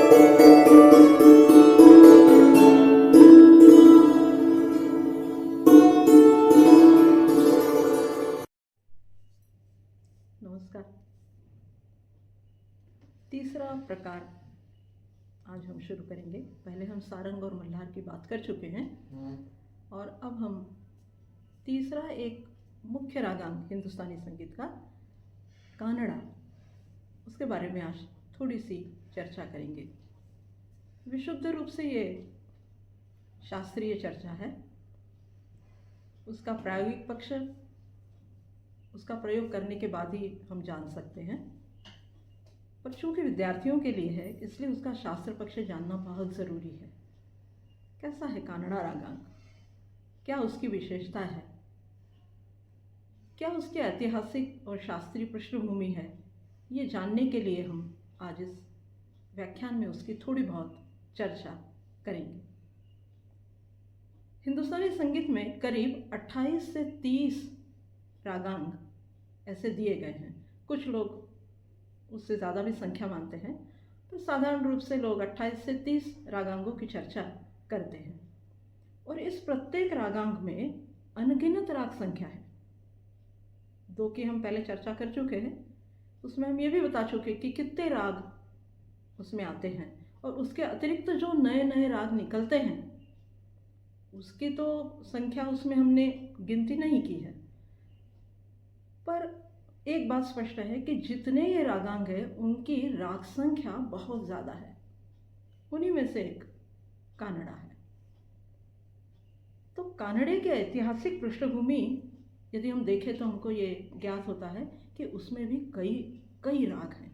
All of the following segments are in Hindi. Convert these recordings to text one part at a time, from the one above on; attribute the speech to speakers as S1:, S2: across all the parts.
S1: नमस्कार। तीसरा प्रकार आज हम शुरू करेंगे। पहले हम सारंग और मल्हार की बात कर चुके हैं और अब हम तीसरा एक मुख्य रागांग हिंदुस्तानी संगीत का कानड़ा, उसके बारे में आज थोड़ी सी चर्चा करेंगे। विशुद्ध रूप से ये शास्त्रीय चर्चा है। उसका प्रायोगिक पक्ष उसका प्रयोग करने के बाद ही हम जान सकते हैं, पर चूंकि विद्यार्थियों के लिए है इसलिए उसका शास्त्र पक्ष जानना बहुत ज़रूरी है। कैसा है कानड़ा रागांग, क्या उसकी विशेषता है, क्या उसकी ऐतिहासिक और शास्त्रीय पृष्ठभूमि है, ये जानने के लिए हम आज इस व्याख्यान में उसकी थोड़ी बहुत चर्चा करेंगे। हिंदुस्तानी संगीत में करीब 28 से 30 रागांग ऐसे दिए गए हैं। कुछ लोग उससे ज़्यादा भी संख्या मानते हैं, तो साधारण रूप से लोग 28 से 30 रागांगों की चर्चा करते हैं। और इस प्रत्येक रागांग में अनगिनत राग संख्या है। दो की हम पहले चर्चा कर चुके हैं, उसमें हम ये भी बता चुके कि कितने राग उसमें आते हैं और उसके अतिरिक्त जो नए नए राग निकलते हैं उसकी तो संख्या उसमें हमने गिनती नहीं की है। पर एक बात स्पष्ट है कि जितने ये रागांग हैं उनकी राग संख्या बहुत ज़्यादा है। उन्हीं में से एक कानड़ा है। तो कानड़े की ऐतिहासिक पृष्ठभूमि यदि हम देखें तो हमको ये ज्ञात होता है कि उसमें भी कई कई राग हैं,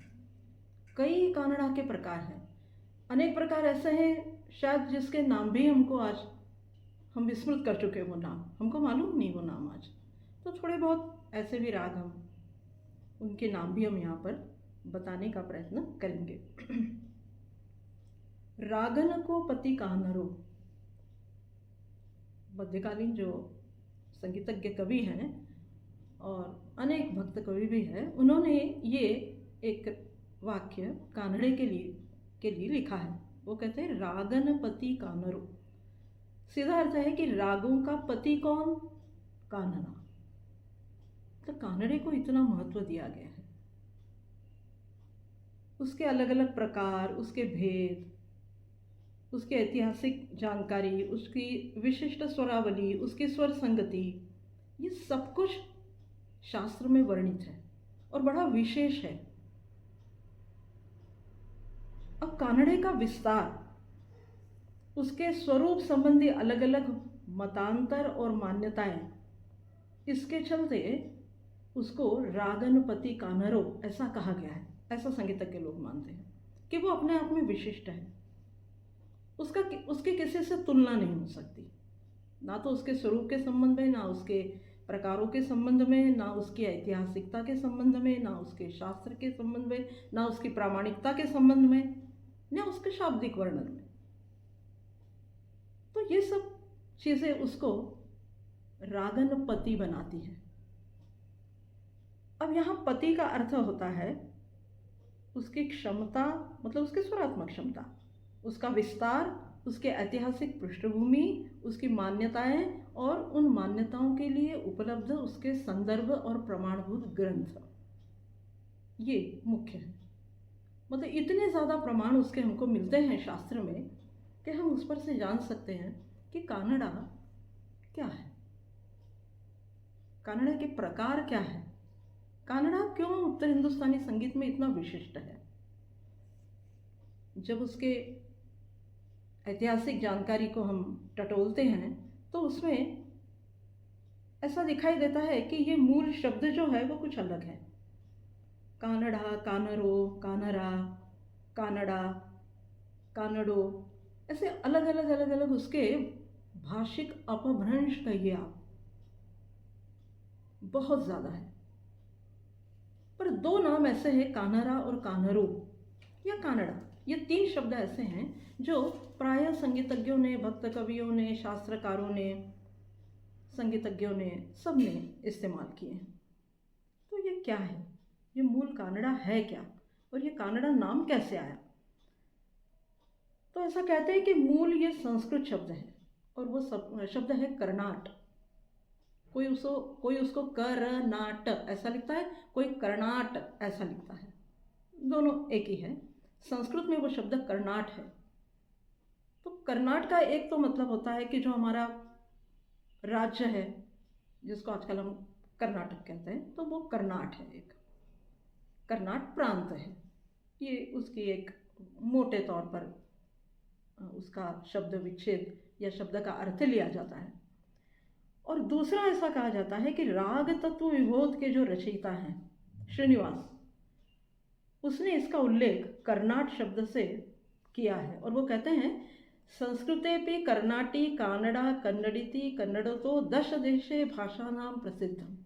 S1: कई कानड़ा के प्रकार हैं। अनेक प्रकार ऐसे हैं शायद जिसके नाम भी हमको आज हम विस्मृत कर चुके, वो नाम हमको मालूम नहीं, वो नाम आज। तो थोड़े बहुत ऐसे भी राग हम उनके नाम भी हम यहाँ पर बताने का प्रयत्न करेंगे। रागन को पति कानरो, मध्यकालीन जो संगीतज्ञ कवि हैं और अनेक भक्त कवि भी हैं, उन्होंने ये एक वाक्य कानड़े के लिए लिखा है। वो कहते हैं रागन पति कानरो। सीधा अर्थ है कि रागों का पति कौन? कानड़ा। तो कानड़े को इतना महत्व दिया गया है, उसके अलग अलग प्रकार, उसके भेद, उसकी ऐतिहासिक जानकारी, उसकी विशिष्ट स्वरावली, उसकी स्वर संगति, ये सब कुछ शास्त्र में वर्णित है और बड़ा विशेष है। अब कानड़े का विस्तार, उसके स्वरूप संबंधी अलग अलग मतांतर और मान्यताएं, इसके चलते उसको रागनपति कानरो ऐसा कहा गया है। ऐसा संगीतज्ञ लोग मानते हैं कि वो अपने आप में विशिष्ट है। उसकी किसी से तुलना नहीं हो सकती, ना तो उसके स्वरूप के संबंध में, ना उसके प्रकारों के संबंध में, ना उसकी ऐतिहासिकता के संबंध में, ना उसके शास्त्र के संबंध में, ना उसकी प्रामाणिकता के संबंध में, ना उसके शाब्दिक वर्णन में। तो ये सब चीज़ें उसको रागनपति बनाती है। अब यहाँ पति का अर्थ होता है उसकी क्षमता, मतलब उसकी स्वरात्मक क्षमता, उसका विस्तार, उसके ऐतिहासिक पृष्ठभूमि, उसकी मान्यताएं और उन मान्यताओं के लिए उपलब्ध उसके संदर्भ और प्रमाणभूत ग्रंथ, ये मुख्य है। मतलब इतने ज़्यादा प्रमाण उसके हमको मिलते हैं शास्त्र में कि हम उस पर से जान सकते हैं कि कानड़ा क्या है, कानड़ा के प्रकार क्या है, कानड़ा क्यों उत्तर हिंदुस्तानी संगीत में इतना विशिष्ट है। जब उसके ऐतिहासिक जानकारी को हम टटोलते हैं तो उसमें ऐसा दिखाई देता है कि ये मूल शब्द जो है वो कुछ अलग है। कानड़ा, कानरो, कानरा, कानड़ा, कानड़ो, ऐसे अलग अलग उसके भाषिक अपभ्रंश कहिए आप, बहुत ज़्यादा है। पर दो नाम ऐसे हैं, कानरा और कानरो या कानड़ा, ये तीन शब्द ऐसे हैं जो प्रायः संगीतज्ञों ने, भक्त कवियों ने, शास्त्रकारों ने, संगीतज्ञों ने, सब ने इस्तेमाल किए हैं। तो ये क्या है, ये मूल कानड़ा है क्या, और ये कानड़ा नाम कैसे आया? तो ऐसा कहते हैं कि मूल ये संस्कृत शब्द है और वो शब्द है कर्नाट। कोई उसको करनाट ऐसा लिखता है, कोई कर्नाट ऐसा लिखता है, दोनों एक ही है। संस्कृत में वो शब्द कर्नाट है। तो कर्नाट का एक तो मतलब होता है कि जो हमारा राज्य है, जिसको आजकल हम कर्नाटक कहते हैं, तो वो कर्नाट है, एक कर्नाट प्रांत है। ये उसकी एक मोटे तौर पर उसका शब्द विच्छेद या शब्द का अर्थ लिया जाता है। और दूसरा ऐसा कहा जाता है कि राग तत्व विबोध के जो रचयिता हैं श्रीनिवास, उसने इसका उल्लेख कर्नाट शब्द से किया है और वो कहते हैं संस्कृते पे कर्नाटी कानडा कन्नडिति कन्नडतो 10 देशे भाषा नाम प्रसिद्धम।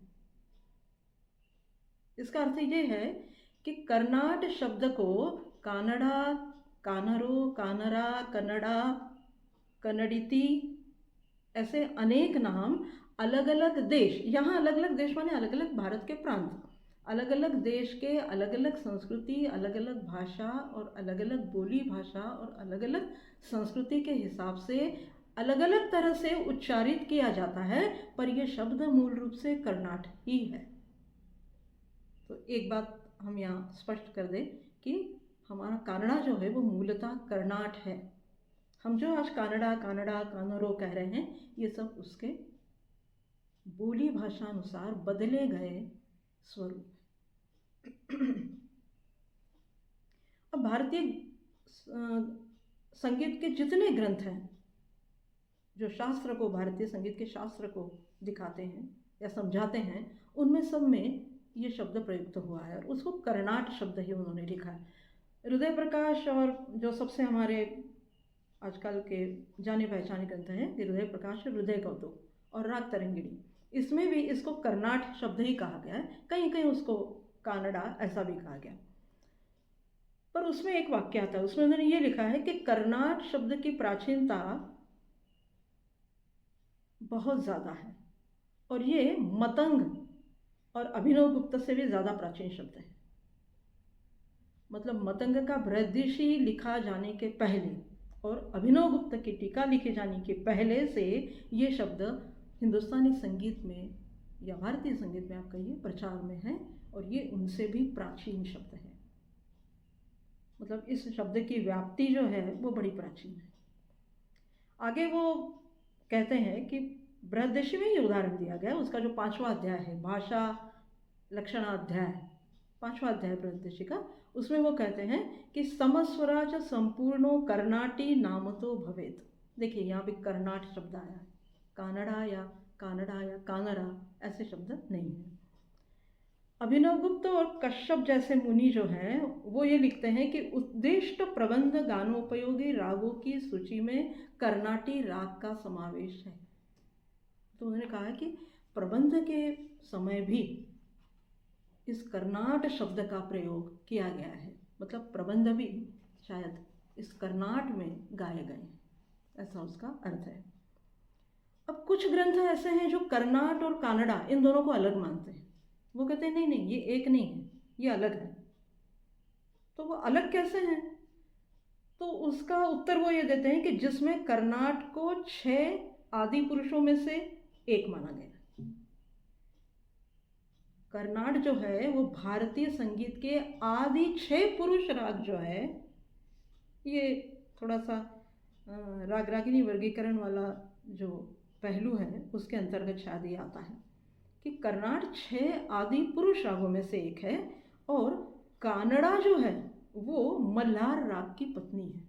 S1: इसका अर्थ ये है कि कर्नाट शब्द को कानडा, कानरो, कानरा, कन्नडा, कन्नडिति ऐसे अनेक नाम अलग अलग देश, यहाँ अलग अलग देश माने अलग अलग भारत के प्रांत, अलग अलग देश के अलग अलग संस्कृति, अलग अलग भाषा और अलग अलग बोली भाषा और अलग अलग संस्कृति के हिसाब से अलग अलग तरह से उच्चारित किया जाता है, पर यह शब्द मूल रूप से कर्नाट ही है। तो एक बात हम यहाँ स्पष्ट कर दें कि हमारा कानड़ा जो है वो मूलतः कर्नाट है। हम जो आज कानडा, कानडा, कानरो कह रहे हैं, ये सब उसके बोली भाषा अनुसार बदले गए स्वरूप। अब भारतीय संगीत के जितने ग्रंथ हैं जो शास्त्र को, भारतीय संगीत के शास्त्र को दिखाते हैं या समझाते हैं, उनमें सब में ये शब्द प्रयुक्त हुआ है और उसको कर्नाट शब्द ही उन्होंने लिखा है। हृदय प्रकाश और जो सबसे हमारे आजकल के जाने पहचाने ग्रंथ हैं, हृदय प्रकाश, हृदय कौतुक और राग तरंगिणी, इसमें भी इसको कर्नाट शब्द ही कहा गया है। कहीं कहीं उसको कानडा ऐसा भी कहा गया। पर उसमें एक वाक्य आता है, उसमें उन्होंने ये लिखा है कि कर्नाट शब्द की प्राचीनता बहुत ज़्यादा है और ये मतंग और अभिनव गुप्त से भी ज़्यादा प्राचीन शब्द है। मतलब मतंग का बृहदीशी लिखा जाने के पहले और अभिनव गुप्त की टीका लिखे जाने के पहले से ये शब्द हिंदुस्तानी संगीत में या भारतीय संगीत में आप कहिए प्रचार में है और ये उनसे भी प्राचीन शब्द है। मतलब इस शब्द की व्याप्ति जो है वो बड़ी प्राचीन है। आगे वो कहते हैं कि बृहदीशी में ये उदाहरण दिया गया है, उसका जो 5वां अध्याय है, भाषा लक्षणाध्याय, 5वां अध्याय बृहदीशी का, उसमें वो कहते हैं कि समस्वराच संपूर्णो कर्नाटी नामतो भवेत। देखिए यहाँ भी कर्नाट शब्द आया है, कानडा या कानरा ऐसे शब्द नहीं है। अभिनव गुप्त और कश्यप जैसे मुनि जो हैं वो ये लिखते हैं कि उद्दिष्ट प्रबंध गानोपयोगी रागों की सूची में कर्नाटी राग का समावेश है। तो उन्होंने कहा कि प्रबंध के समय भी इस कर्नाट शब्द का प्रयोग किया गया है, मतलब प्रबंध भी शायद इस कर्नाट में गाए गए, ऐसा उसका अर्थ है। अब कुछ ग्रंथ ऐसे हैं जो कर्नाट और कानडा इन दोनों को अलग मानते हैं। वो कहते हैं नहीं नहीं, ये एक नहीं है, ये अलग है। तो वो अलग कैसे हैं? तो उसका उत्तर वो ये देते हैं कि जिसमें कर्नाट को 6 आदि पुरुषों में से एक माना गया। कर्नाट जो है वो भारतीय संगीत के आदि 6 पुरुष राग जो है, ये थोड़ा सा राग रागिनी वर्गीकरण वाला जो पहलू है उसके अंतर्गत शायद ये आता है कि कर्नाट 6 आदि पुरुष रागों में से एक है और कानडा जो है वो मल्हार राग की पत्नी है।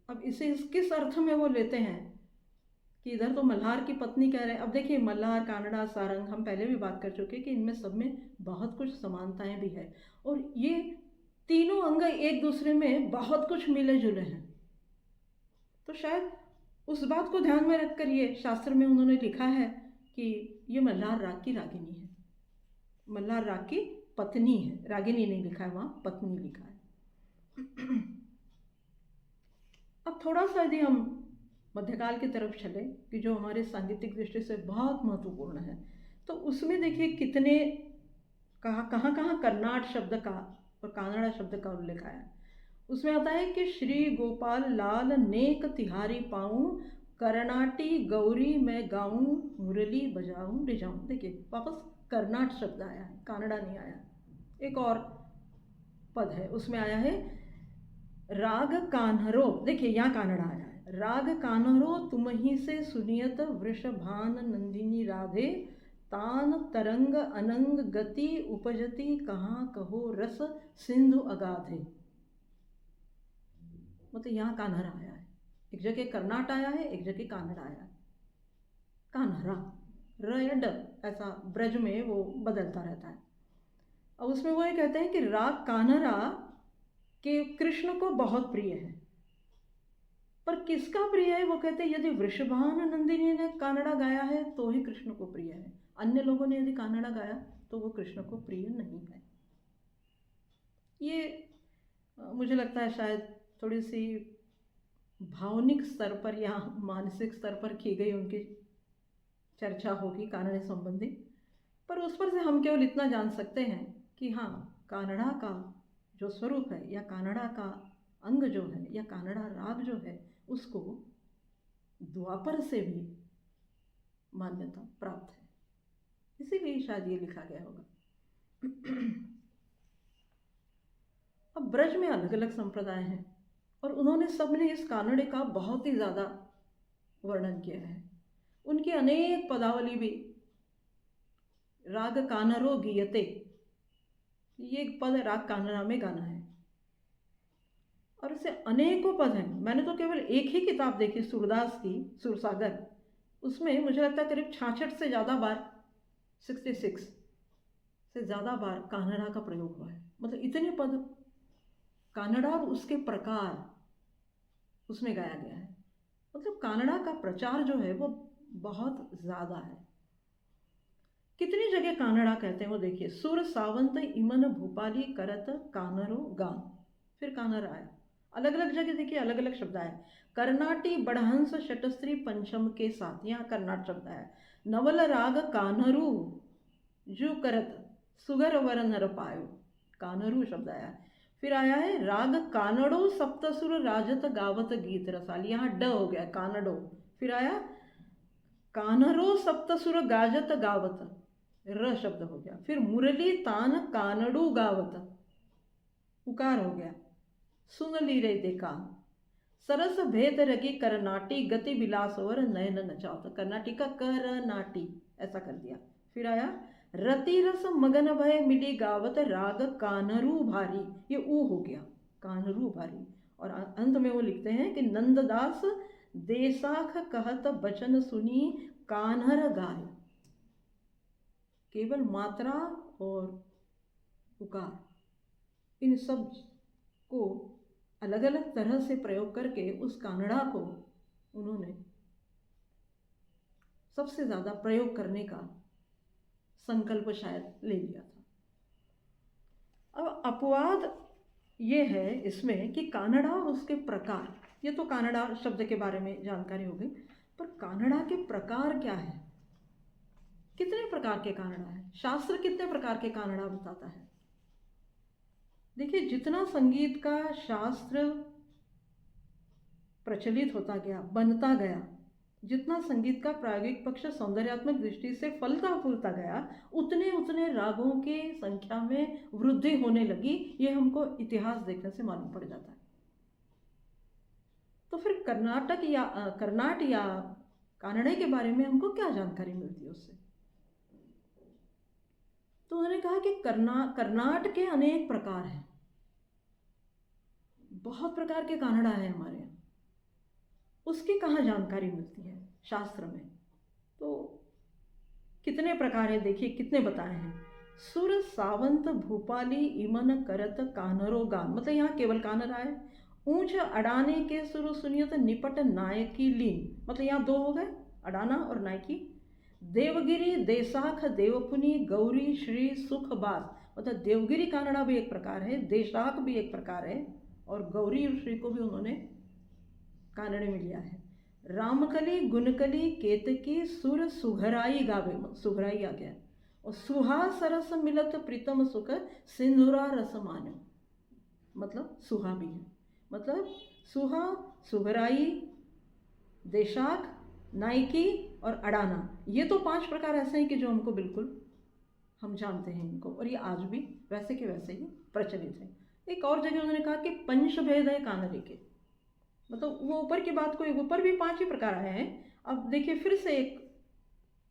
S1: अब इसे किस अर्थ में वो लेते हैं कि इधर तो मल्हार की पत्नी कह रहे हैं। अब देखिए मल्हार, कानडा, सारंग, हम पहले भी बात कर चुके कि इनमें सब में बहुत कुछ समानताएं भी है और ये तीनों अंग एक दूसरे में बहुत कुछ मिले जुले हैं। तो शायद उस बात को ध्यान में रखकर ये शास्त्र में उन्होंने लिखा है कि ये मल्हार राग की रागिनी है, मल्हार राग की पत्नी है। रागिनी नहीं लिखा है वहाँ, पत्नी लिखा है। अब थोड़ा सा यदि हम मध्यकाल की तरफ चले कि जो हमारे सांगीतिक दृष्टि से बहुत महत्वपूर्ण है, तो उसमें देखिए कितने कहाँ कहाँ कर्नाट शब्द का और कानड़ा शब्द का उल्लेख आया। उसमें आता है कि श्री गोपाल लाल नेक तिहारी पाऊं, कर्नाटी गौरी मैं गाऊं, मुरली बजाऊं रिजाऊं। देखिए वापस कर्नाट शब्द आया है, कानड़ा नहीं आया। एक और पद है उसमें आया है राग कान्हरो। देखिए यहाँ कानड़ा आया है, राग कान्हरो तुम ही से सुनियत वृषभान नंदिनी राधे, तान तरंग अनंग गति उपजती कहाँ कहो रस सिंधु अगाधे। मतलब यहाँ कान्हरा आया है, एक जगह कर्नाट आया है, एक जगह कान्हरा आया है। कान्हरा र या ड ऐसा ब्रज में वो बदलता रहता है। अब उसमें वो ये कहते हैं कि राग कान्हरा के कृष्ण को बहुत प्रिय है। पर किसका प्रिय है? वो कहते हैं यदि वृषभान नंदिनी ने कानड़ा गाया है तो ही कृष्ण को प्रिय है, अन्य लोगों ने यदि कानड़ा गाया तो वो कृष्ण को प्रिय नहीं है। ये मुझे लगता है शायद थोड़ी सी भावनिक स्तर पर या मानसिक स्तर पर की गई उनकी चर्चा होगी कानड़े संबंधी, पर उस पर से हम केवल इतना जान सकते हैं कि हाँ, कानड़ा का जो स्वरूप है या कानड़ा का अंग जो है या कानड़ा राग जो है उसको द्वापर से भी मान्यता प्राप्त है, इसीलिए शायद ये लिखा गया होगा। अब ब्रज में अलग अलग संप्रदाय हैं और उन्होंने सबने इस कानड़े का बहुत ही ज़्यादा वर्णन किया है। उनकी अनेक पदावली भी, राग कानरो गीयते, ये एक पद राग कानरा में गाना है और इससे अनेकों पद हैं। मैंने तो केवल एक ही किताब देखी सूरदास की, सुरसागर, उसमें मुझे लगता है करीब 66 से ज़्यादा बार, 66 से ज़्यादा बार कानड़ा का प्रयोग हुआ है। मतलब इतने पद कानड़ा और उसके प्रकार उसमें गाया गया है। मतलब कानड़ा का प्रचार जो है वो बहुत ज़्यादा है। कितनी जगह कानड़ा कहते हैं वो देखिए, सुर सावंत इमन भूपाली करत कानरो गान, फिर कानर आया। अलग अलग जगह देखिए अलग अलग शब्द आया। कर्नाटी बढ़हंस शतस्त्री पंचम के साथ, यहाँ कर्नाट शब्द आया। नवल राग कानरू जू करत सुगर वर नर पायो, कानरू शब्द आया। फिर आया है राग कानड़ो सप्तसुर राजत गावत गीत रसाल, यहाँ ड हो गया कानड़ो। फिर आया कानरो सप्तसुर गाजत गावत, र शब्द हो गया। फिर मुरली तान कानड़ू गावत, उकार हो गया। सुन ली रे देखा सरस भेद रगी करनाटी गति विलासवर नयन नचावत, कर्नाटी का करनाटी ऐसा कर दिया। फिर आया रति रस मगन भय मिली गावत राग कानरू भारी, ये ऊ हो गया कानरू भारी। और अंत में वो लिखते हैं कि नंददास देसाख कहत बचन सुनी कान्हर गाय, केवल मात्रा और उकार इन सब को अलग अलग तरह से प्रयोग करके उस कानड़ा को उन्होंने सबसे ज़्यादा प्रयोग करने का संकल्प शायद ले लिया था। अब अपवाद ये है इसमें कि कानड़ा और उसके प्रकार, ये तो कानड़ा शब्द के बारे में जानकारी हो गई, पर कानड़ा के प्रकार क्या है, कितने प्रकार के कानड़ा है, शास्त्र कितने प्रकार के कानड़ा बताता है। देखिए जितना संगीत का शास्त्र प्रचलित होता गया, बनता गया, जितना संगीत का प्रायोगिक पक्ष सौंदर्यात्मक दृष्टि से फलता फूलता गया, उतने उतने रागों के संख्या में वृद्धि होने लगी। ये हमको इतिहास देखने से मालूम पड़ जाता है। तो फिर कर्नाट या कानड़े के बारे में हमको क्या जानकारी मिलती है उससे? तो उन्होंने कहा कि कर्नाट के अनेक प्रकार हैं, बहुत प्रकार के कानड़ा है हमारे यहाँ। उसकी कहाँ जानकारी मिलती है शास्त्र में? तो कितने प्रकार है देखिए, कितने बताए हैं। सुर सावंत भूपाली इमन करत कानरो गान, मतलब यहाँ केवल कानरा है। ऊंच अडाने के सुर सुनियत निपट नायकी लीन, मतलब यहाँ दो हो गए, अडाना और नायकी। देवगिरी देसाख देवपुनी गौरी श्री सुख बास, मतलब देवगिरी कानड़ा भी एक प्रकार है, देशाख भी एक प्रकार है, और गौरी श्री को भी उन्होंने कानड़े में लिया है। रामकली गुणकली केतकी सुर सुघराई गावे, सुघराई आ गया। और सुहा सरस मिलत प्रीतम सुख सिंधुरा रस मान्यो, मतलब सुहा भी है। मतलब सुहा, सुघराई, देशाक, नायकी और अड़ाना, ये तो 5 प्रकार ऐसे हैं कि जो हमको बिल्कुल हम जानते हैं इनको, और ये आज भी वैसे के वैसे ही प्रचलित है। एक और जगह उन्होंने कहा कि पंचभेद है कानड़े के, मतलब वो ऊपर की बात को, ऊपर भी 5 ही प्रकार आए हैं। अब देखिए फिर से एक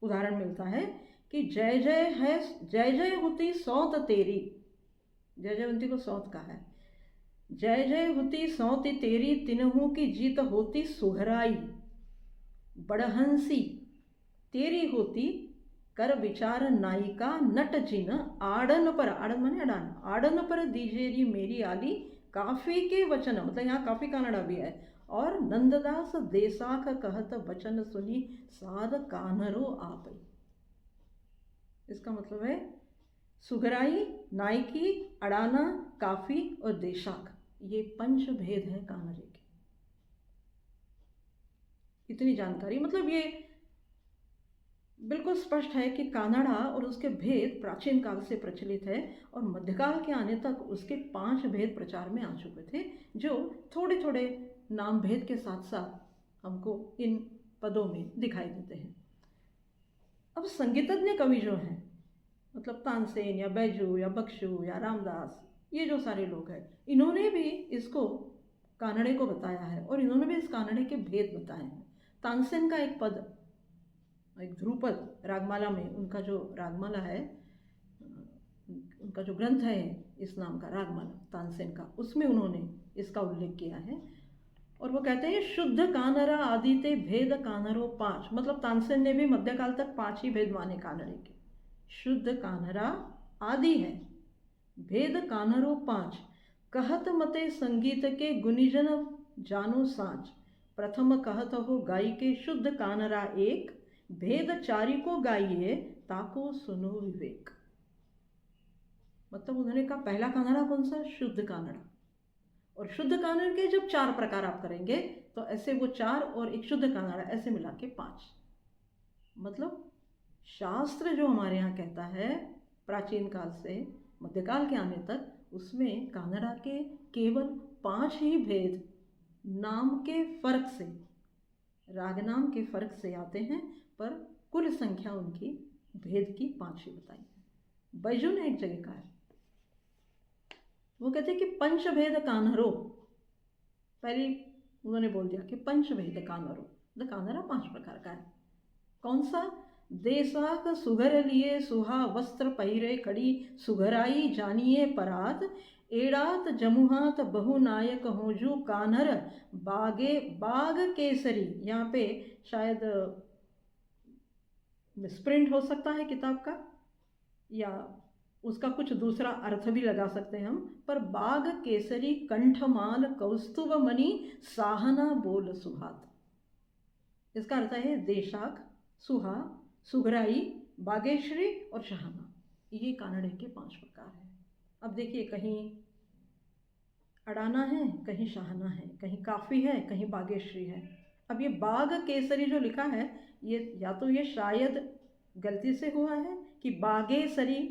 S1: उदाहरण मिलता है कि जय जय है, जय जय होती सौत तेरी, जय जयवंती को सौत कहा है। जय जय होती सौत तेरी, तिनहू की जीत होती सुघराई, बड़हंसी तेरी होती कर विचार नायिका, नट जिन आड़न पर, आड़न माने अडान, आड़न पर दीजेरी मेरी आली, काफी के वचन, मतलब यहाँ काफी कानड़ा भी है, और नंददास देसाख कहत वचन सुनी, साध कानरो आपई। इसका मतलब है सुघराई, नायकी, अड़ाना, काफी और देशाख, ये 5 भेद है कानड़े के। इतनी जानकारी, मतलब ये बिल्कुल स्पष्ट है कि कानड़ा और उसके भेद प्राचीन काल से प्रचलित है, और मध्यकाल के आने तक उसके 5 भेद प्रचार में आ चुके थे, जो थोड़े थोड़े नाम भेद के साथ साथ हमको इन पदों में दिखाई देते हैं। अब संगीतज्ञ कवि जो हैं, मतलब तानसेन या बैजू या बख्शू या रामदास, ये जो सारे लोग हैं, इन्होंने भी इसको कानड़े को बताया है, और इन्होंने भी इस कानड़े के भेद बताए हैं। तानसेन का एक पद, एक ध्रुपद रागमाला में, उनका जो रागमाला है, उनका जो ग्रंथ है इस नाम का रागमाला तानसेन का, उसमें उन्होंने इसका उल्लेख किया है, और वो कहते हैं शुद्ध कानरा आदिते भेद कानरो 5, मतलब तानसेन ने भी मध्यकाल तक 5 ही भेद माने कानड़े के। शुद्ध कानरा आदि है, भेद कानरो 5, कहत मते संगीत के गुनिजन जानो साँच, प्रथम कहत हो गाई के शुद्ध कानरा एक, भेद चारि को गाइए ताको सुनो विवेक। मतलब उन्होंने कहा पहला कानड़ा कौन सा? शुद्ध कानड़ा। और शुद्ध कानड़ के जब 4 प्रकार आप करेंगे तो ऐसे वो 4 और एक शुद्ध कानड़ा, ऐसे मिला के 5। मतलब शास्त्र जो हमारे यहाँ कहता है प्राचीन काल से मध्यकाल के आने तक, उसमें कानड़ा के केवल 5 ही भेद नाम के फर्क से, राग नाम के फर्क से आते हैं, पर कुल संख्या उनकी भेद की 5 ही बताई है। बैजू ने एक जगह कहा है, वो कहते हैं कि पंचभेद कानरो, पहले उन्होंने बोल दिया कि पंचभेद कानरो, द कानरा 5 प्रकार का है। कौन सा? देसाक सुघर लिए सुहा वस्त्र पहिरे खड़ी, सुघराई जानिए परात, एड़ात जमुहात बहुनायक होजू कान्हर, बागे बाग केसरी। यहाँ पे शायद मिसप्रिंट हो सकता है किताब का, या उसका कुछ दूसरा अर्थ भी लगा सकते हैं हम, पर बाग केसरी कंठमाल कौस्तुभ मणि, साहना बोल सुहात। इसका अर्थ है देशाक, सुहा, सुघराई, बागेश्वरी और शाहना, ये कानड़े के 5 प्रकार हैं। अब देखिए, कहीं अड़ाना है, कहीं शाहना है, कहीं काफ़ी है, कहीं बागेश्वरी है। अब ये बाग केसरी जो लिखा है, ये या तो ये शायद गलती से हुआ है कि बागेसरी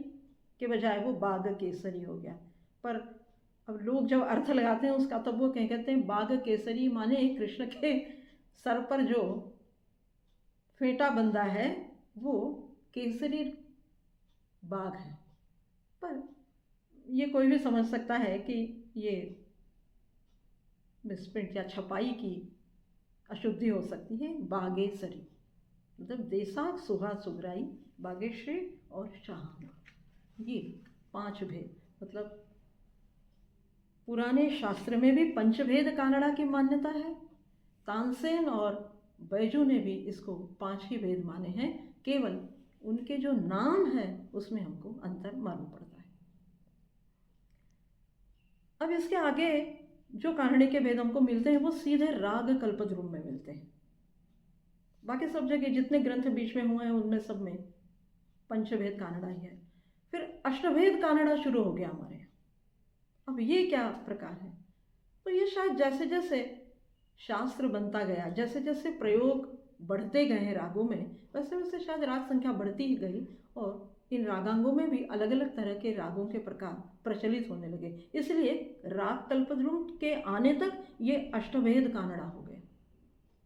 S1: के बजाय वो बाग केसरी हो गया, पर अब लोग जब अर्थ लगाते हैं उसका, तब वो कहते हैं बाग केसरी माने कृष्ण के सर पर जो फेंटा बंधा है वो केसरी बाग है। पर ये कोई भी समझ सकता है कि ये मिसप्रिंट या छपाई की अशुद्धि हो सकती है। बागेसरी मतलब देसाक, सुहा, सुघराई, बागेश्वरी और शाहना, ये 5 भेद। मतलब पुराने शास्त्र में भी पंचभेद कानड़ा की मान्यता है। तानसेन और बैजू ने भी इसको 5 ही भेद माने हैं, केवल उनके जो नाम है उसमें हमको अंतर मालूम पड़ता है। अब इसके आगे जो कानड़े के भेद हमको मिलते हैं वो सीधे राग कल्पद्रुम में मिलते हैं। बाकी सब जगह जितने ग्रंथ बीच में हुए हैं उनमें सब में पंचभेद कानड़ा ही है। फिर अष्टभेद कानड़ा शुरू हो गया हमारे यहाँ। अब ये क्या प्रकार है? तो ये शायद जैसे जैसे शास्त्र बनता गया, जैसे जैसे प्रयोग बढ़ते गए हैं रागों में, वैसे वैसे शायद राग संख्या बढ़ती ही गई और इन रागांगों में भी अलग अलग तरह के रागों के प्रकार प्रचलित होने लगे, इसलिए राग कल्पद्रुम के आने तक ये अष्टभेद कानड़ा हो गए।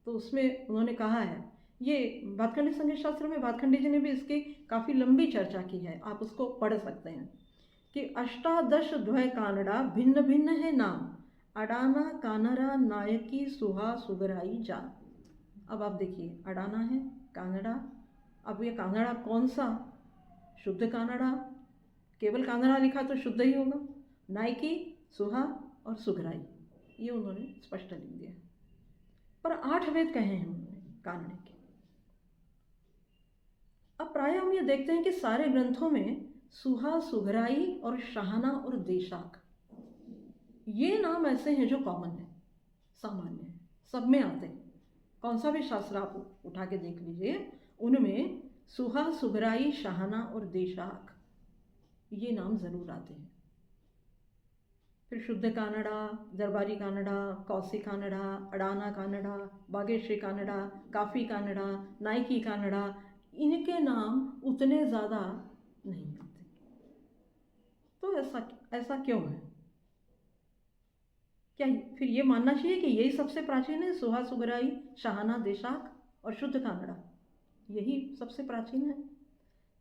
S1: तो उसमें उन्होंने कहा है, ये भातखंडी संगीत शास्त्र में भातखंडी जी ने भी इसकी काफ़ी लंबी चर्चा की है, आप उसको पढ़ सकते हैं कि अष्टादश द्वय कानड़ा भिन्न भिन्न है नाम, अडाना कानरा नायकी सुहा सुगराई जान। अब आप देखिए, अडाना है कानड़ा, अब ये कानड़ा कौन सा? शुद्ध कानड़ा, केवल कानड़ा लिखा तो शुद्ध ही होगा। नायकी, सुहा और सुगराई, ये उन्होंने स्पष्ट लिख दिया। पर 8 वेद कहे हैं उन्होंने कानड़े के। अब प्राय हम ये देखते हैं कि सारे ग्रंथों में सुहा, सुगराई और शाहना और देशाक, ये नाम ऐसे हैं जो कॉमन है, सामान्य है, सब में आते हैं। कौन सा भी शास्त्र आप उठा के देख लीजिए, उनमें सुहा, सुगराई, शाहना और देशाक, ये नाम जरूर आते हैं। फिर शुद्ध कानड़ा, दरबारी कानड़ा, कौसी कानड़ा, अडाना कानड़ा, बागेश्वरी कानड़ा, काफ़ी कानड़ा, नायकी कानड़ा, इनके नाम उतने ज़्यादा नहीं आते। तो ऐसा क्यों है? क्या फिर ये मानना चाहिए कि यही सबसे प्राचीन है, सुहा, सुगराई, शाहना, देशाक और शुद्ध कानड़ा, यही सबसे प्राचीन है?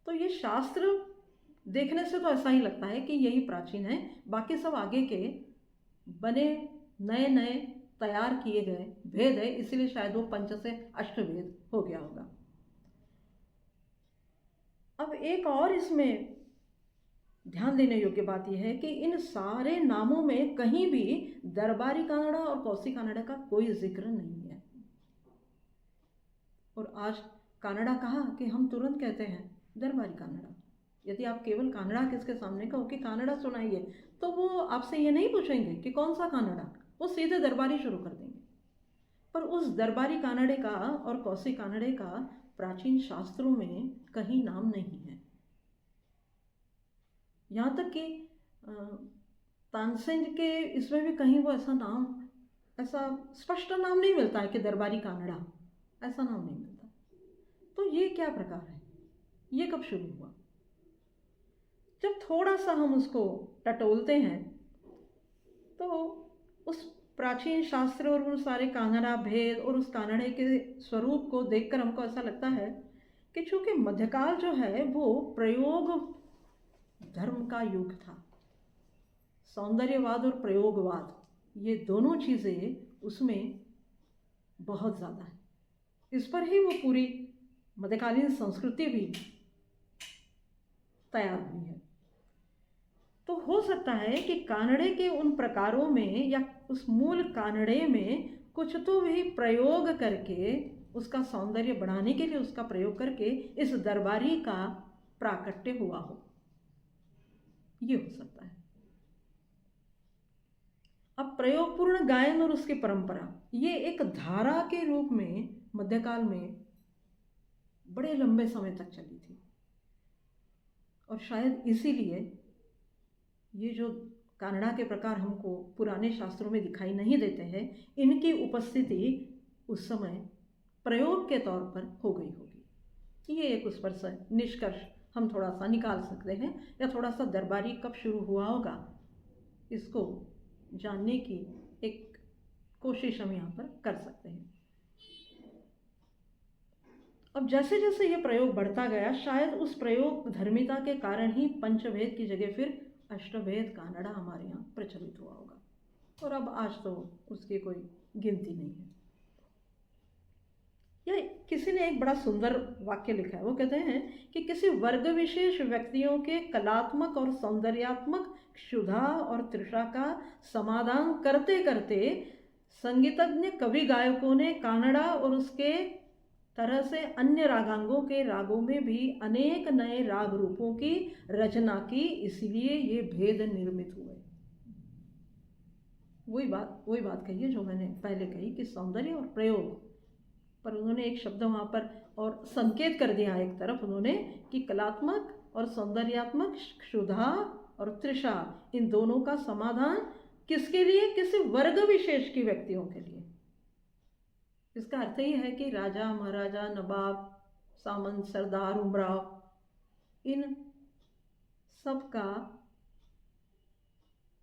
S1: तो ये शास्त्र देखने से तो ऐसा ही लगता है कि यही प्राचीन है, बाकी सब आगे के बने नए नए तैयार किए गए भेद है, इसीलिए शायद वो 5 से अष्टभेद हो गया होगा। अब एक और इसमें ध्यान देने योग्य बात यह है कि इन सारे नामों में कहीं भी दरबारी कानड़ा और कौसी कानड़ा का कोई जिक्र नहीं है। और आज कानड़ा कहा कि हम तुरंत कहते हैं दरबारी कानड़ा। यदि आप केवल कानड़ा किसके सामने कहो कि कानड़ा सुनाइए, तो वो आपसे ये नहीं पूछेंगे कि कौन सा कानड़ा, वो सीधे दरबारी शुरू कर देंगे। पर उस दरबारी कानड़े का और कौसी कानड़े का प्राचीन शास्त्रों में कहीं नाम नहीं है। यहाँ तक कि तानसेन के इसमें भी कहीं वो ऐसा स्पष्ट नाम नहीं मिलता है कि दरबारी कानड़ा, ऐसा नाम नहीं मिलता। तो ये क्या प्रकार है? ये कब शुरू हुआ? जब थोड़ा सा हम उसको टटोलते हैं तो उस प्राचीन शास्त्र और उन सारे कानड़ा भेद और उस कानड़े के स्वरूप को देखकर हमको ऐसा लगता है कि चूंकि मध्यकाल जो है वो प्रयोग धर्म का युग था, सौंदर्यवाद और प्रयोगवाद, ये दोनों चीज़ें उसमें बहुत ज़्यादा है। इस पर ही वो पूरी मध्यकालीन संस्कृति भी तैयार हुई है। तो हो सकता है कि कानड़े के उन प्रकारों में या उस मूल कानड़े में कुछ तो भी प्रयोग करके, उसका सौंदर्य बढ़ाने के लिए उसका प्रयोग करके इस दरबारी का प्राकट्य हुआ हो, ये हो सकता है। अब प्रयोगपूर्ण गायन और उसकी परंपरा, ये एक धारा के रूप में मध्यकाल में बड़े लंबे समय तक चली थी। और शायद इसीलिए ये जो कानड़ा के प्रकार हमको पुराने शास्त्रों में दिखाई नहीं देते हैं, इनकी उपस्थिति उस समय प्रयोग के तौर पर हो गई होगी। ये एक उस पर से निष्कर्ष हम थोड़ा सा निकाल सकते हैं, या थोड़ा सा दरबारी कब शुरू हुआ होगा इसको जानने की एक कोशिश हम यहाँ पर कर सकते हैं। अब जैसे जैसे ये प्रयोग बढ़ता गया, शायद उस प्रयोग धर्मिता के कारण ही पंचभेद की जगह फिर अष्टभेद कानड़ा हमारे यहाँ प्रचलित हुआ होगा। और अब आज तो उसकी कोई गिनती नहीं है। या किसी ने एक बड़ा सुंदर वाक्य लिखा है, वो कहते हैं कि किसी वर्ग विशेष व्यक्तियों के कलात्मक और सौंदर्यात्मक क्षुधा और तृषा का समाधान करते करते संगीतज्ञ कवि गायकों ने कानड़ा और उसके तरह से अन्य रागांगों के रागों में भी अनेक नए राग रूपों की रचना की, इसलिए ये भेद निर्मित हुए। वही बात कही है जो मैंने पहले कही कि सौंदर्य और प्रयोग, पर उन्होंने एक शब्द वहाँ पर और संकेत कर दिया एक तरफ उन्होंने कि कलात्मक और सौंदर्यात्मक क्षुधा और तृषा, इन दोनों का समाधान किसके लिए? किसी वर्ग विशेष की व्यक्तियों के लिए। इसका अर्थ ही है कि राजा, महाराजा, नवाब, सामंत, सरदार, उमराव, इन सबका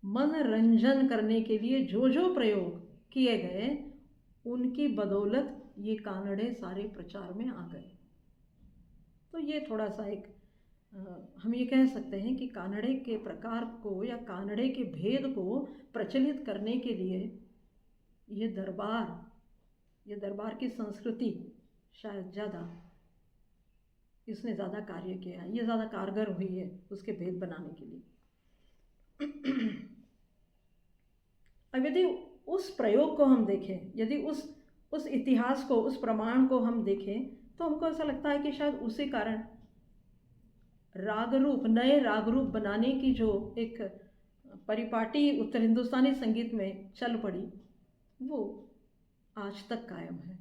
S1: मनोरंजन करने के लिए जो जो प्रयोग किए गए, उनकी बदौलत ये कानड़े सारे प्रचार में आ गए। तो ये थोड़ा सा एक हम ये कह सकते हैं कि कानड़े के प्रकार को या कानड़े के भेद को प्रचलित करने के लिए ये दरबार की संस्कृति शायद इसने ज़्यादा कार्य किया है, ये ज़्यादा कारगर हुई है उसके भेद बनाने के लिए। अब यदि उस प्रयोग को हम देखें, यदि उस इतिहास को, उस प्रमाण को हम देखें, तो हमको ऐसा लगता है कि शायद उसी कारण नए राग रूप बनाने की जो एक परिपाटी उत्तर हिंदुस्तानी संगीत में चल पड़ी, वो आज तक कायम है।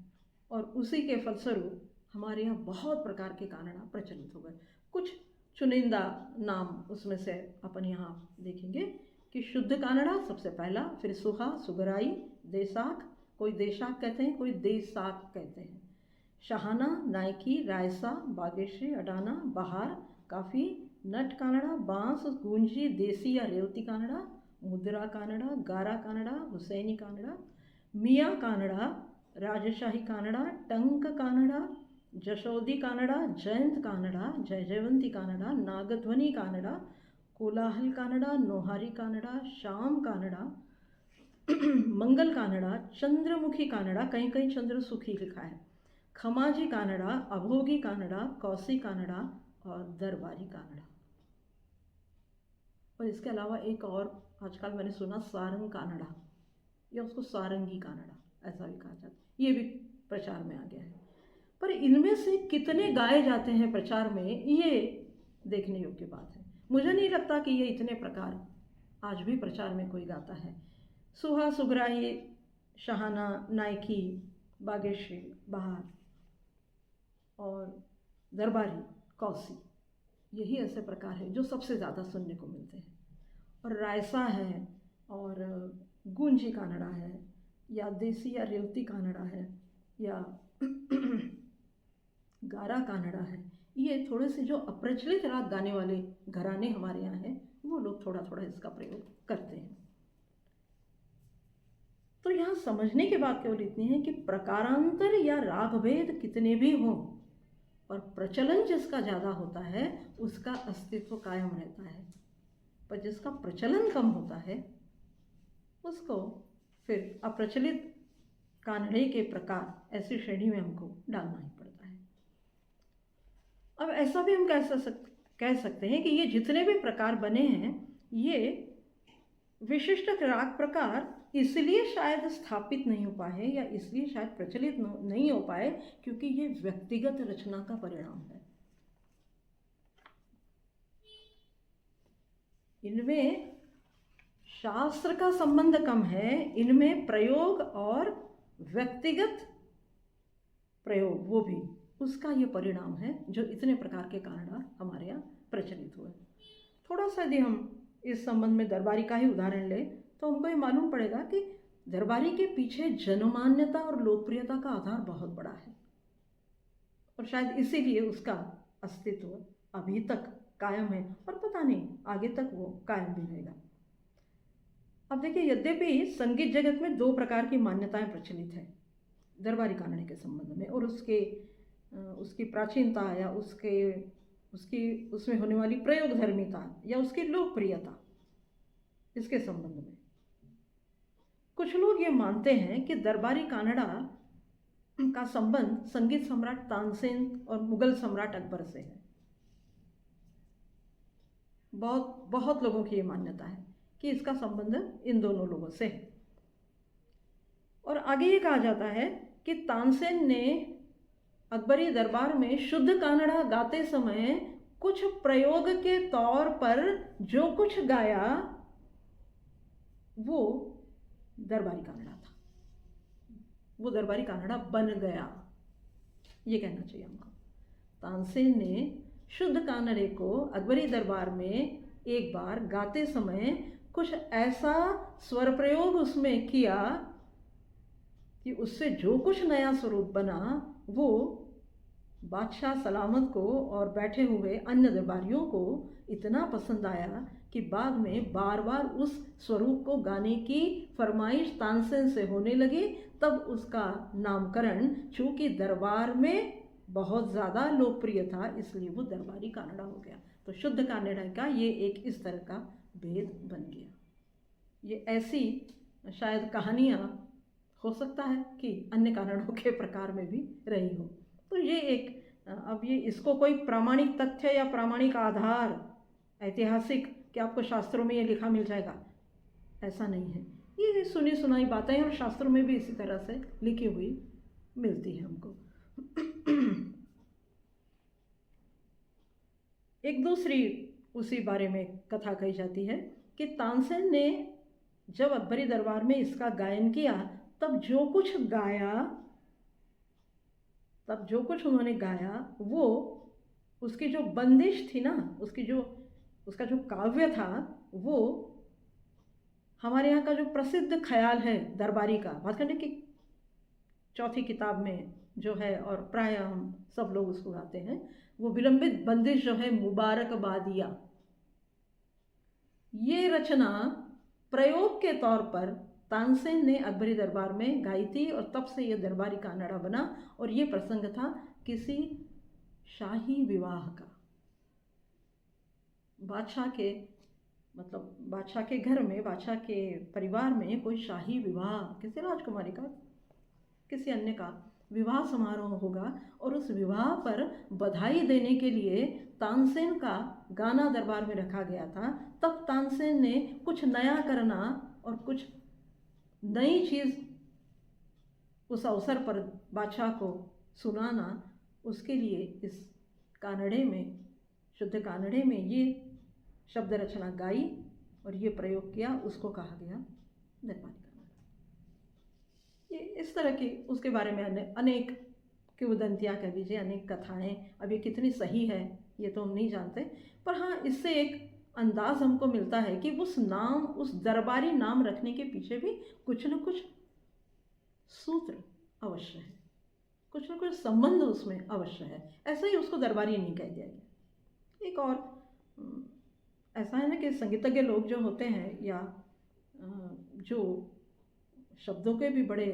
S1: और उसी के फलस्वरूप हमारे यहाँ बहुत प्रकार के कानड़ा प्रचलित हो गए। कुछ चुनिंदा नाम उसमें से अपन यहाँ देखेंगे कि शुद्ध कानड़ा सबसे पहला, फिर सुहा, सुगराई, देसाख, कोई देशाख कहते हैं, कोई देसाख कहते हैं, शाहाना, नायकी, रायसा, बागेश्री, अडाना, बहार, काफ़ी, नट कानड़ा, बांस, गूंजी, देसी या रेवती कानड़ा, मुद्रा कानड़ा, गारा कानड़ा, हुसैनी कानड़ा, मियाँ कानड़ा, राजशाही कानड़ा, टंक कानड़ा, जशोदी कानड़ा, जयंत कानड़ा, जयजयवंती कानड़ा, नागध्वनि कानड़ा, कोलाहल कानड़ा, नोहारी कानड़ा, श्याम कानड़ा, मंगल कानड़ा, चंद्रमुखी कानड़ा, कहीं कहीं चंद्रसुखी लिखा है, खमाजी कानड़ा, अभोगी कानड़ा, कौसी कानड़ा और दरबारी कानड़ा। और इसके अलावा एक और आजकल मैंने सुना, सारंग कानड़ा, या उसको सारंगी कानड़ा ऐसा भी कहा जाता है, ये भी प्रचार में आ गया है। पर इनमें से कितने गाए जाते हैं प्रचार में, ये देखने योग्य बात है। मुझे नहीं लगता कि ये इतने प्रकार आज भी प्रचार में कोई गाता है। सुहा, सुगराई, शाहाना, नायकी, बागेश्री, बहार और दरबारी, कौसी, यही ऐसे प्रकार हैं जो सबसे ज़्यादा सुनने को मिलते हैं। और रायसा है, और गूंजी कानड़ा है, या देसी या रेवती कानड़ा है, या गारा कानड़ा है। ये थोड़े से जो अप्रचलित राग गाने वाले घराने हमारे यहाँ हैं, वो लोग थोड़ा थोड़ा इसका प्रयोग करते हैं। तो यहाँ समझने की बात केवल इतनी है कि प्रकारांतर या रागभेद कितने भी हों, और प्रचलन जिसका ज़्यादा होता है उसका अस्तित्व कायम रहता है, पर जिसका प्रचलन कम होता है उसको फिर अप्रचलित कानड़े के प्रकार ऐसी श्रेणी में हमको डालना ही पड़ता है। अब ऐसा भी हम कह सकते हैं कि ये जितने भी प्रकार बने हैं, ये विशिष्ट राग प्रकार इसलिए शायद स्थापित नहीं हो पाए, या इसलिए शायद प्रचलित नहीं हो पाए, क्योंकि ये व्यक्तिगत रचना का परिणाम है। इनमें शास्त्र का संबंध कम है, इनमें प्रयोग और व्यक्तिगत प्रयोग, वो भी उसका ये परिणाम है जो इतने प्रकार के कानड़ा हमारे यहाँ प्रचलित हुए। थोड़ा सा यदि हम इस संबंध में दरबारी का ही उदाहरण लें, तो हमको ये मालूम पड़ेगा कि दरबारी के पीछे जनमान्यता और लोकप्रियता का आधार बहुत बड़ा है, और शायद इसीलिए उसका अस्तित्व अभी तक कायम है, और पता नहीं आगे तक वो कायम भी रहेगा। अब देखिए, यद्यपि संगीत जगत में दो प्रकार की मान्यताएं प्रचलित है दरबारी कानड़े के संबंध में, और उसकी प्राचीनता या उसमें होने वाली प्रयोग धर्मिता या उसकी लोकप्रियता, इसके संबंध में कुछ लोग ये मानते हैं कि दरबारी कानड़ा का संबंध संगीत सम्राट तानसेन और मुगल सम्राट अकबर से है। बहुत लोगों की ये मान्यता है कि इसका संबंध इन दोनों लोगों से है। और आगे ये कहा जाता है कि तानसेन ने अकबरी दरबार में शुद्ध कानड़ा गाते समय कुछ प्रयोग के तौर पर जो कुछ गाया वो दरबारी कानड़ा था, वो दरबारी कानड़ा बन गया, ये कहना चाहिए हमको। तानसेन ने शुद्ध कानड़े को अकबरी दरबार में एक बार गाते समय कुछ ऐसा स्वर प्रयोग उसमें किया कि उससे जो कुछ नया स्वरूप बना वो बादशाह सलामत को और बैठे हुए अन्य दरबारियों को इतना पसंद आया कि बाद में बार बार उस स्वरूप को गाने की फरमाइश तानसेन से होने लगी। तब उसका नामकरण, चूँकि दरबार में बहुत ज़्यादा लोकप्रिय था, इसलिए वो दरबारी कानड़ा हो गया। तो शुद्ध कानड़ा का ये एक इस तरह का भेद बन गया। ये ऐसी शायद कहानियाँ हो सकता है कि अन्य कानड़ों के प्रकार में भी रही हो। तो ये एक, अब ये इसको कोई प्रामाणिक तथ्य या प्रामाणिक आधार ऐतिहासिक कि आपको शास्त्रों में ये लिखा मिल जाएगा, ऐसा नहीं है। ये सुनी सुनाई बातें हैं और शास्त्रों में भी इसी तरह से लिखी हुई मिलती है हमको। एक दूसरी उसी बारे में कथा कही जाती है कि तानसेन ने जब अकबरी दरबार में इसका गायन किया, तब जो कुछ उन्होंने गाया वो उसकी जो बंदिश थी ना, उसका जो काव्य था, वो हमारे यहाँ का जो प्रसिद्ध ख्याल है दरबारी का, भातखंडे की चौथी किताब में जो है, और प्राय हम सब लोग उसको गाते हैं, वो विलंबित बंदिश जो है मुबारकबादिया, ये रचना प्रयोग के तौर पर तानसेन ने अकबरी दरबार में गाई थी और तब से ये दरबारी कानड़ा बना। और ये प्रसंग था किसी शाही विवाह का, बादशाह के घर में, बादशाह के परिवार में कोई शाही विवाह, किसी राजकुमारी का, किसी अन्य का विवाह समारोह होगा और उस विवाह पर बधाई देने के लिए तानसेन का गाना दरबार में रखा गया था। तब तानसेन ने कुछ नया करना और कुछ नई चीज़ उस अवसर पर बादशाह को सुनाना, उसके लिए इस कानड़े में, शुद्ध कानड़े में ये शब्द रचना गाई और ये प्रयोग किया। उसको कहा गया दरबारी कानड़ा। ये इस तरह की, उसके बारे में अनेक किंवदंतियाँ कह लीजिए, अनेक कथाएं। अब ये कितनी सही है ये तो हम नहीं जानते, पर हाँ, इससे एक अंदाज हमको मिलता है कि उस दरबारी नाम रखने के पीछे भी कुछ न कुछ सूत्र अवश्य है, कुछ न कुछ संबंध उसमें अवश्य है। ऐसा ही उसको दरबारी नहीं कह दिया गया। एक और ऐसा है ना कि संगीतज्ञ लोग जो होते हैं, या जो शब्दों के भी बड़े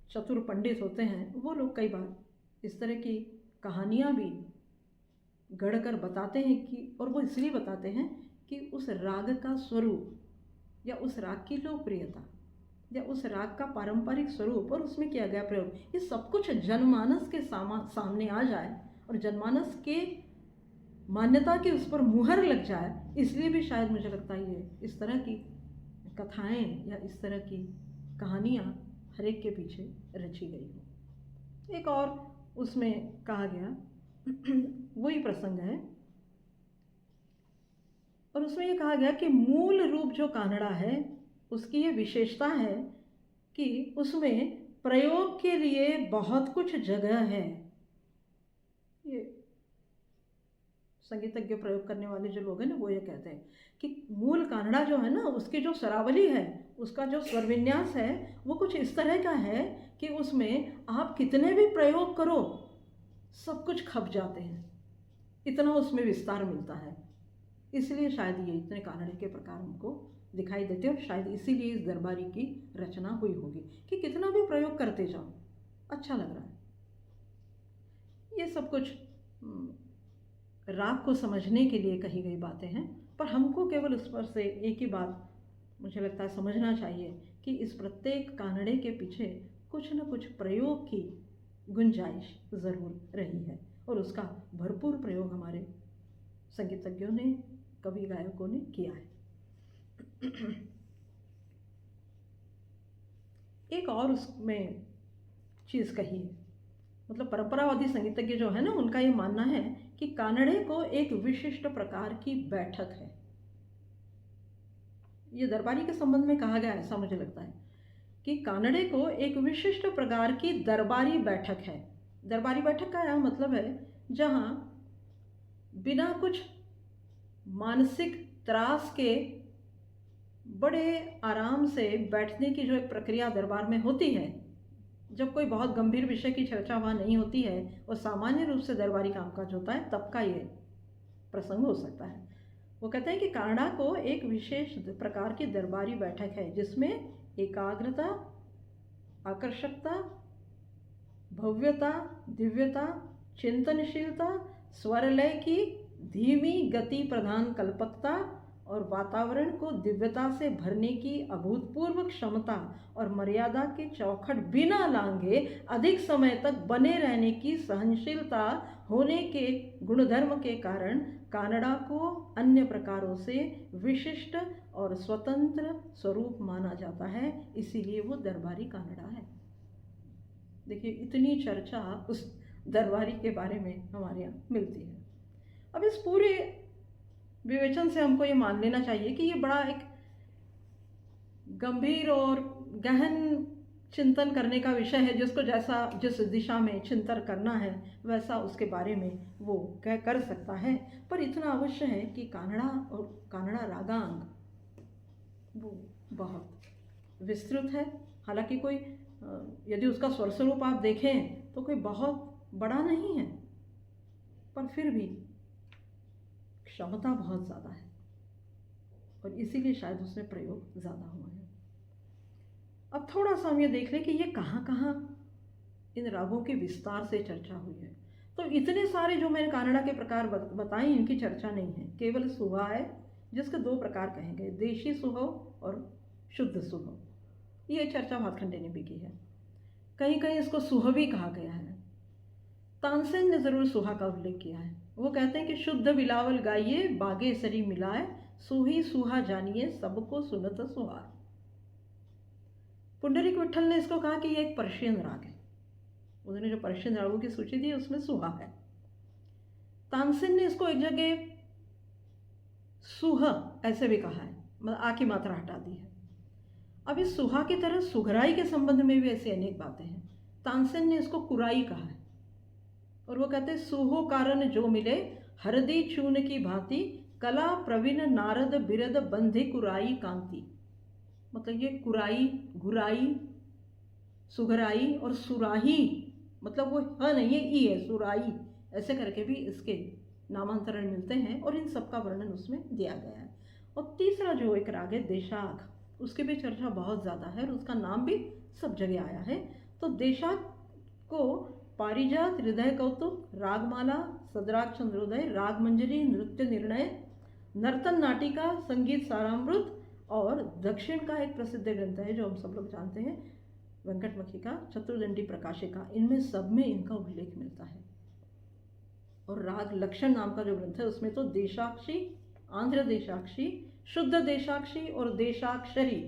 S1: चतुर पंडित होते हैं, वो लोग कई बार इस तरह की कहानियाँ भी गढ़कर बताते हैं कि, और वो इसलिए बताते हैं कि उस राग का स्वरूप या उस राग की लोकप्रियता या उस राग का पारंपरिक स्वरूप और उसमें किया गया प्रयोग, ये सब कुछ जनमानस के सामने आ जाए और जनमानस के मान्यता की उस पर मुहर लग जाए। इसलिए भी शायद मुझे लगता है ये इस तरह की कथाएं या इस तरह की कहानियाँ हर एक के पीछे रची गई हो। एक और उसमें कहा गया वही प्रसंग है, और उसमें ये कहा गया कि मूल रूप जो कानड़ा है उसकी ये विशेषता है कि उसमें प्रयोग के लिए बहुत कुछ जगह है। ये संगीतज्ञ प्रयोग करने वाले जो लोग हैं ना, वो ये कहते हैं कि मूल कानड़ा जो है ना, उसकी जो स्वरावली है, उसका जो स्वर विन्यास है, वो कुछ इस तरह का है कि उसमें आप कितने भी प्रयोग करो सब कुछ खप जाते हैं, इतना उसमें विस्तार मिलता है। इसलिए शायद ये इतने कानड़े के प्रकार हमको दिखाई देते हैं, और शायद इसीलिए इस दरबारी की रचना हुई होगी कि कितना भी प्रयोग करते जाओ अच्छा लग रहा है। ये सब कुछ राग को समझने के लिए कही गई बातें हैं, पर हमको केवल उस पर से एक ही बात मुझे लगता है समझना चाहिए कि इस प्रत्येक कानड़े के पीछे कुछ न कुछ प्रयोग की गुंजाइश ज़रूर रही है, और उसका भरपूर प्रयोग हमारे संगीतज्ञों ने, कवि गायकों ने किया है। एक और उसमें चीज़ कही है, मतलब परंपरावादी संगीतज्ञ जो है ना, उनका ये मानना है कि कानड़े को एक विशिष्ट प्रकार की बैठक है। ये दरबारी के संबंध में कहा गया, ऐसा मुझे लगता है कि कानड़े को एक विशिष्ट प्रकार की दरबारी बैठक है। दरबारी बैठक का यह मतलब है जहाँ बिना कुछ मानसिक त्रास के बड़े आराम से बैठने की जो एक प्रक्रिया दरबार में होती है, जब कोई बहुत गंभीर विषय की चर्चा वहाँ नहीं होती है और सामान्य रूप से दरबारी कामकाज होता है, तब का ये प्रसंग हो सकता है। वो कहते हैं कि कानड़ा को एक विशेष प्रकार की दरबारी बैठक है जिसमें एकाग्रता, आकर्षकता, भव्यता, दिव्यता, चिंतनशीलता, स्वरलय की धीमी गति प्रधान कल्पकता और वातावरण को दिव्यता से भरने की अभूतपूर्व क्षमता और मर्यादा के चौखट बिना लांघे अधिक समय तक बने रहने की सहनशीलता होने के गुणधर्म के कारण कानड़ा को अन्य प्रकारों से विशिष्ट और स्वतंत्र स्वरूप माना जाता है, इसीलिए वो दरबारी कानड़ा है। देखिए, इतनी चर्चा उस दरबारी के बारे में हमारे यहाँ मिलती है। अब इस पूरे विवेचन से हमको ये मान लेना चाहिए कि ये बड़ा एक गंभीर और गहन चिंतन करने का विषय है, जिसको जैसा जिस दिशा में चिंतन करना है वैसा उसके बारे में वो कर सकता है। पर इतना अवश्य है कि कानड़ा और कानड़ा रागांग वो बहुत विस्तृत है। हालांकि कोई यदि उसका स्वर स्वरूप आप देखें तो कोई बहुत बड़ा नहीं है, पर फिर भी क्षमता बहुत ज़्यादा है और इसीलिए शायद उसमें प्रयोग ज़्यादा हुआ है। अब थोड़ा सा हम ये देख लें कि ये कहाँ कहाँ इन रागों की विस्तार से चर्चा हुई है। तो इतने सारे जो मैंने कानड़ा के प्रकार बताए, इनकी चर्चा नहीं है। केवल सुहा है जिसके दो प्रकार कहेंगे, देशी सुहो और शुद्ध सुहो। ये चर्चा भातखंडे ने भी की है। कहीं कहीं इसको सुहवी कहा गया है। तानसेन ने ज़रूर सुहा का उल्लेख किया है। वो कहते हैं कि शुद्ध बिलावल गाइए बागे सरी मिलाए, सुही सुहा जानिए सबको सुनत सुहार। पुंडरीक विठल ने इसको कहा कि ये एक पर्शियन राग है। उन्होंने जो पर्शियन रागों की सूची दी उसमें सुहा है। तानसेन ने इसको एक जगह सुह ऐसे भी कहा है, मतलब आ की मात्रा हटा दी है। अब इस सुहा की तरह सुघराई के संबंध में भी ऐसी अनेक बातें हैं। तानसेन ने इसको कुराई कहा है और वो कहते हैं सुहो कारण जो मिले हरदी चून की भांति, कला प्रवीण नारद बिरद बंधे कुराई कांति। मतलब ये कुराई, घुराई, सुघराई और सुराही, मतलब वो ह नहीं है, ई है, सुराई, ऐसे करके भी इसके नामांतरण मिलते हैं और इन सब का वर्णन उसमें दिया गया है। और तीसरा जो एक राग है देशाख, उसकी भी चर्चा बहुत ज़्यादा है और उसका नाम भी सब जगह आया है। तो देशाख को पारिजात, हृदय कौतुक, रागमाला, सदराग चंद्रोदय, राग मंजरी, नृत्य निर्णय, नर्तन नाटिका, संगीत सारामृत और दक्षिण का एक प्रसिद्ध ग्रंथ है जो हम सब लोग जानते हैं, वेंकटमखी का चतुर्दंडी प्रकाशिका, इनमें सब में इनका उल्लेख मिलता है। और राग लक्षण नाम का जो ग्रंथ है उसमें तो देशाक्षी, आंध्र देशाक्षी, शुद्ध देशाक्षी और देशाक्षरी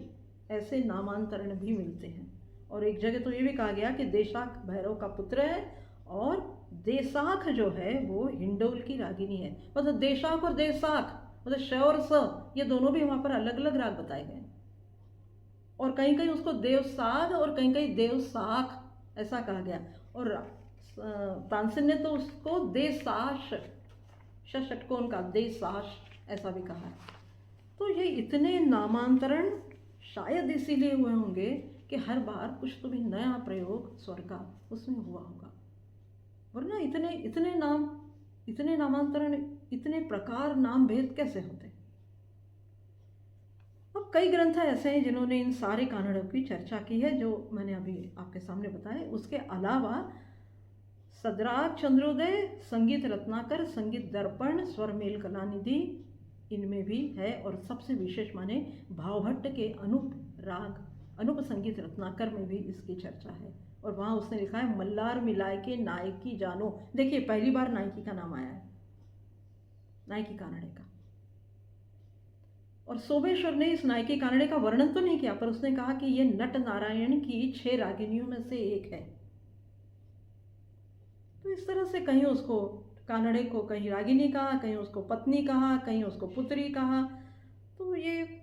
S1: ऐसे नामांतरण भी मिलते हैं। और एक जगह तो ये भी कहा गया कि देशाख भैरव का पुत्र है और देसाख जो है वो हिंडोल की रागिनी है। मतलब देशाख और देसाख, मतलब श और स, ये दोनों भी वहाँ पर अलग अलग राग बताए गए। और कहीं कहीं उसको देवसाग और कहीं कहीं देवसाख ऐसा कहा गया। और तानसेन ने तो उसको देसाश, षटकोण का देसाश ऐसा भी कहा है। तो ये इतने नामांतरण शायद इसीलिए हुए होंगे कि हर बार कुछ तो भी नया प्रयोग स्वर का उसमें हुआ होगा, वरना इतने नामांतरण, इतने प्रकार, नाम भेद कैसे होते। अब कई ग्रंथ ऐसे हैं जिन्होंने इन सारे कानड़ों की चर्चा की है जो मैंने अभी आपके सामने बताए। उसके अलावा सदराग चंद्रोदय, संगीत रत्नाकर, संगीत दर्पण, स्वर मेल कलानिधि, इनमें भी है। और सबसे विशेष माने भावभट्ट के अनूप राग, अनूप संगीत रत्नाकर में भी इसकी चर्चा है। और वहाँ उसने लिखा है मल्लार मिलाए के नायकी जानो। देखिए, पहली बार नायकी का नाम आया है, नायकी कानड़े का। और सोमेश्वर ने इस नायकी कानड़े का वर्णन तो नहीं किया, पर उसने कहा कि ये नट नारायण की 6 रागिनियों में से एक है। तो इस तरह से कहीं उसको कानड़े को कहीं रागिनी कहा, कहीं उसको पत्नी कहा, कहीं उसको पुत्री कहा। तो ये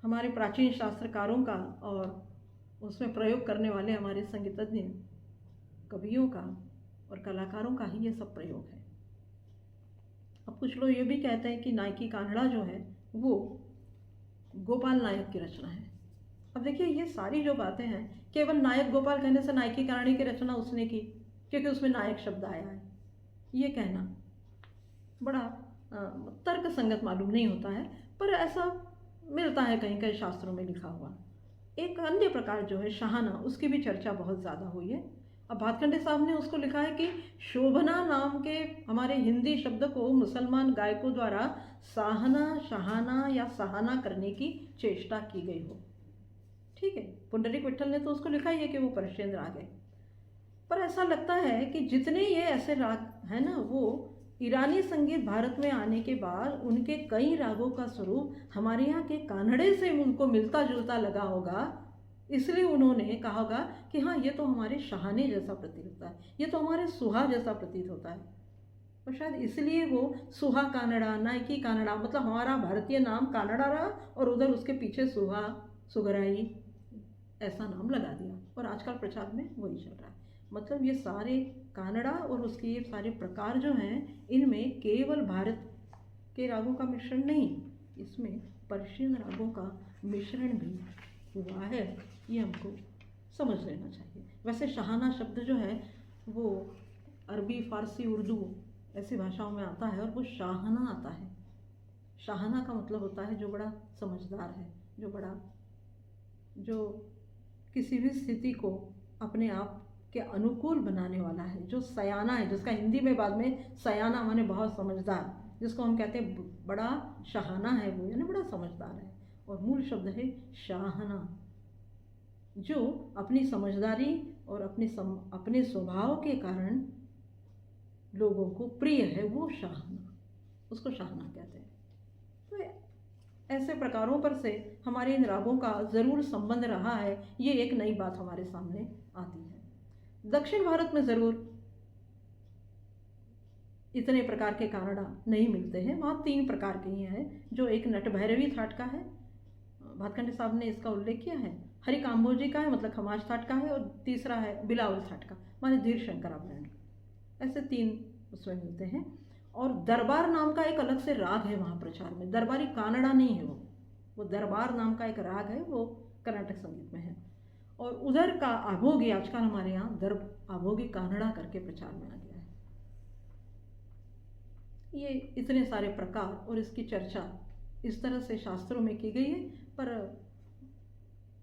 S1: हमारे प्राचीन शास्त्रकारों का और उसमें प्रयोग करने वाले हमारे संगीतज्ञ कवियों का और कलाकारों का ही ये सब प्रयोग है। अब कुछ लोग ये भी कहते हैं कि नायकी कानड़ा जो है वो गोपाल नायक की रचना है। अब देखिए ये सारी जो बातें हैं, केवल नायक गोपाल कहने से नायकी कहानी की रचना उसने की क्योंकि उसमें नायक शब्द आया है, ये कहना बड़ा तर्क संगत मालूम नहीं होता है, पर ऐसा मिलता है कहीं कहीं शास्त्रों में लिखा हुआ। एक अन्य प्रकार जो है शाहना, उसकी भी चर्चा बहुत ज़्यादा हुई है। अब भातखंडे साहब ने उसको लिखा है कि शोभना नाम के हमारे हिंदी शब्द को मुसलमान गायकों द्वारा साहना, शहाना या सहाना करने की चेष्टा की गई हो। ठीक है, पुंडरीक विट्ठल ने तो उसको लिखा ही है कि वो पर्शियन राग है, पर ऐसा लगता है कि जितने ये ऐसे राग हैं ना, वो ईरानी संगीत भारत में आने के बाद उनके कई रागों का स्वरूप हमारे यहाँ के कानड़े से उनको मिलता जुलता लगा होगा, इसलिए उन्होंने कहा होगा कि हाँ ये तो हमारे शहाने जैसा प्रतीत होता है, ये तो हमारे सुहा जैसा प्रतीत होता है। और शायद इसलिए वो सुहा कानड़ा, नायकी कानड़ा, मतलब हमारा भारतीय नाम कानड़ा रहा और उधर उसके पीछे सुहा, सुगराई ऐसा नाम लगा दिया, और आजकल प्रचार में वही चल रहा है। मतलब ये सारे कानड़ा और उसके ये सारे प्रकार जो हैं, इनमें केवल भारत के रागों का मिश्रण नहीं, इसमें पर्शियन रागों का मिश्रण भी हुआ है, ये हमको समझ लेना चाहिए। वैसे शहाना शब्द जो है वो अरबी, फारसी, उर्दू ऐसी भाषाओं में आता है, और वो शाहना आता है। शाहना का मतलब होता है जो बड़ा समझदार है, जो किसी भी स्थिति को अपने आप के अनुकूल बनाने वाला है, जो सयाना है, जिसका हिंदी में बाद में सयाना माने बहुत समझदार, जिसको हम कहते हैं बड़ा शहाना है वो, यानी बड़ा समझदार है। और मूल शब्द है शाहना, जो अपनी समझदारी और अपने स्वभाव के कारण लोगों को प्रिय है, वो शाहना, उसको शाहना कहते हैं। तो ऐसे प्रकारों पर से हमारे इन रागों का ज़रूर संबंध रहा है, ये एक नई बात हमारे सामने आती है। दक्षिण भारत में ज़रूर इतने प्रकार के कानड़ा नहीं मिलते हैं, वहाँ 3 प्रकार के ही हैं, जो एक नटभैरवी थाट का है, भातखंडे साहब ने इसका उल्लेख किया है, हरि काम्बोजी का है मतलब खमाज थाट का है, और तीसरा है बिलावल थाट का माने धीर शंकर ब्रांड का। ऐसे 3 उसमें मिलते हैं। और दरबार नाम का एक अलग से राग है वहाँ प्रचार में, दरबारी कानड़ा नहीं है वो दरबार नाम का एक राग है, वो कर्नाटक संगीत में है। और उधर का आभोगी आजकल हमारे यहाँ आभोगी कानड़ा करके प्रचार में आ गया है। ये इतने सारे प्रकार और इसकी चर्चा इस तरह से शास्त्रों में की गई है, पर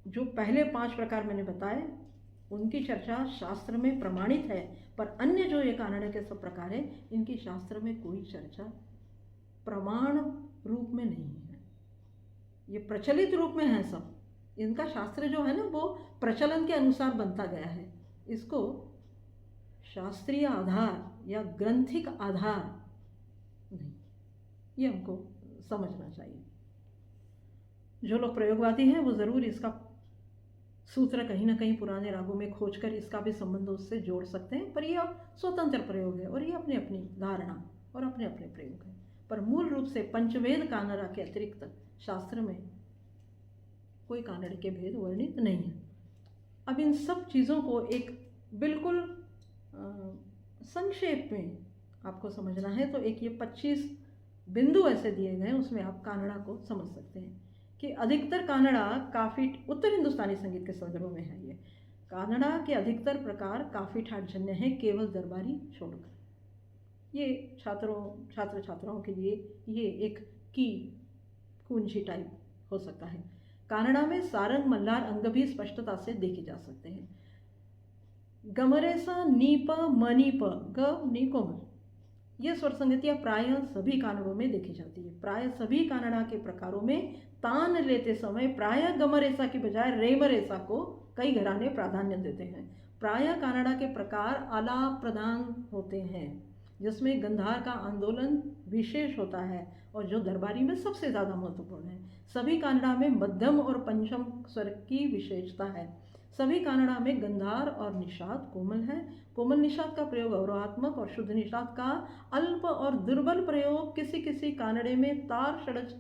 S1: जो पहले 5 प्रकार मैंने बताए उनकी चर्चा शास्त्र में प्रमाणित है, पर अन्य जो ये कानड़े के सब प्रकार है, इनकी शास्त्र में कोई चर्चा प्रमाण रूप में नहीं है, ये प्रचलित रूप में है सब। इनका शास्त्र जो है ना, वो प्रचलन के अनुसार बनता गया है, इसको शास्त्रीय आधार या ग्रंथिक आधार नहीं, ये हमको समझना चाहिए। जो लोग प्रयोगवादी हैं वो ज़रूर इसका सूत्र कहीं ना कहीं पुराने रागों में खोजकर इसका भी संबंध उससे जोड़ सकते हैं, पर यह स्वतंत्र प्रयोग है और ये अपनी अपनी धारणा और अपने अपने प्रयोग है। पर मूल रूप से पंचवेद कानड़ा के अतिरिक्त शास्त्र में कोई कानड़े के भेद वर्णित नहीं है। अब इन सब चीज़ों को एक बिल्कुल संक्षेप में आपको समझना है, तो एक ये 25 बिंदु ऐसे दिए गए हैं, उसमें आप कानड़ा को समझ सकते हैं कि अधिकतर कानड़ा काफ़ी उत्तर हिंदुस्तानी संगीत के संदर्भ में है। ये कानड़ा के अधिकतर प्रकार काफ़ी ठाटजन्य हैं, केवल दरबारी छोड़कर। ये छात्र छात्राओं के लिए ये एक की कुंजी टाइप हो सकता है। कानड़ा में सारंग, मल्हार अंग भी स्पष्टता से देखे जा सकते हैं। गमरेसा, नीप, मनीप, ग, नी, कोमल, ये स्वर संगतियाँ प्रायः सभी कानड़ों में देखी जाती है। प्रायः सभी कानड़ा के प्रकारों में तान लेते समय प्रायः गमरेसा की बजाय रेमरेसा को कई घराने प्राधान्य देते हैं। प्रायः कानड़ा के प्रकार आलाप प्रधान होते हैं, जिसमें गंधार का आंदोलन विशेष होता है और जो दरबारी में सबसे ज़्यादा महत्वपूर्ण है। सभी कानड़ा में मध्यम और पंचम स्वर की विशेषता है। सभी कानड़ा में गंधार और निषाद कोमल है। कोमल निषाद का प्रयोग अवरोहात्मक और शुद्ध निषाद का अल्प और दुर्बल प्रयोग किसी किसी कानड़े में तार षड्ज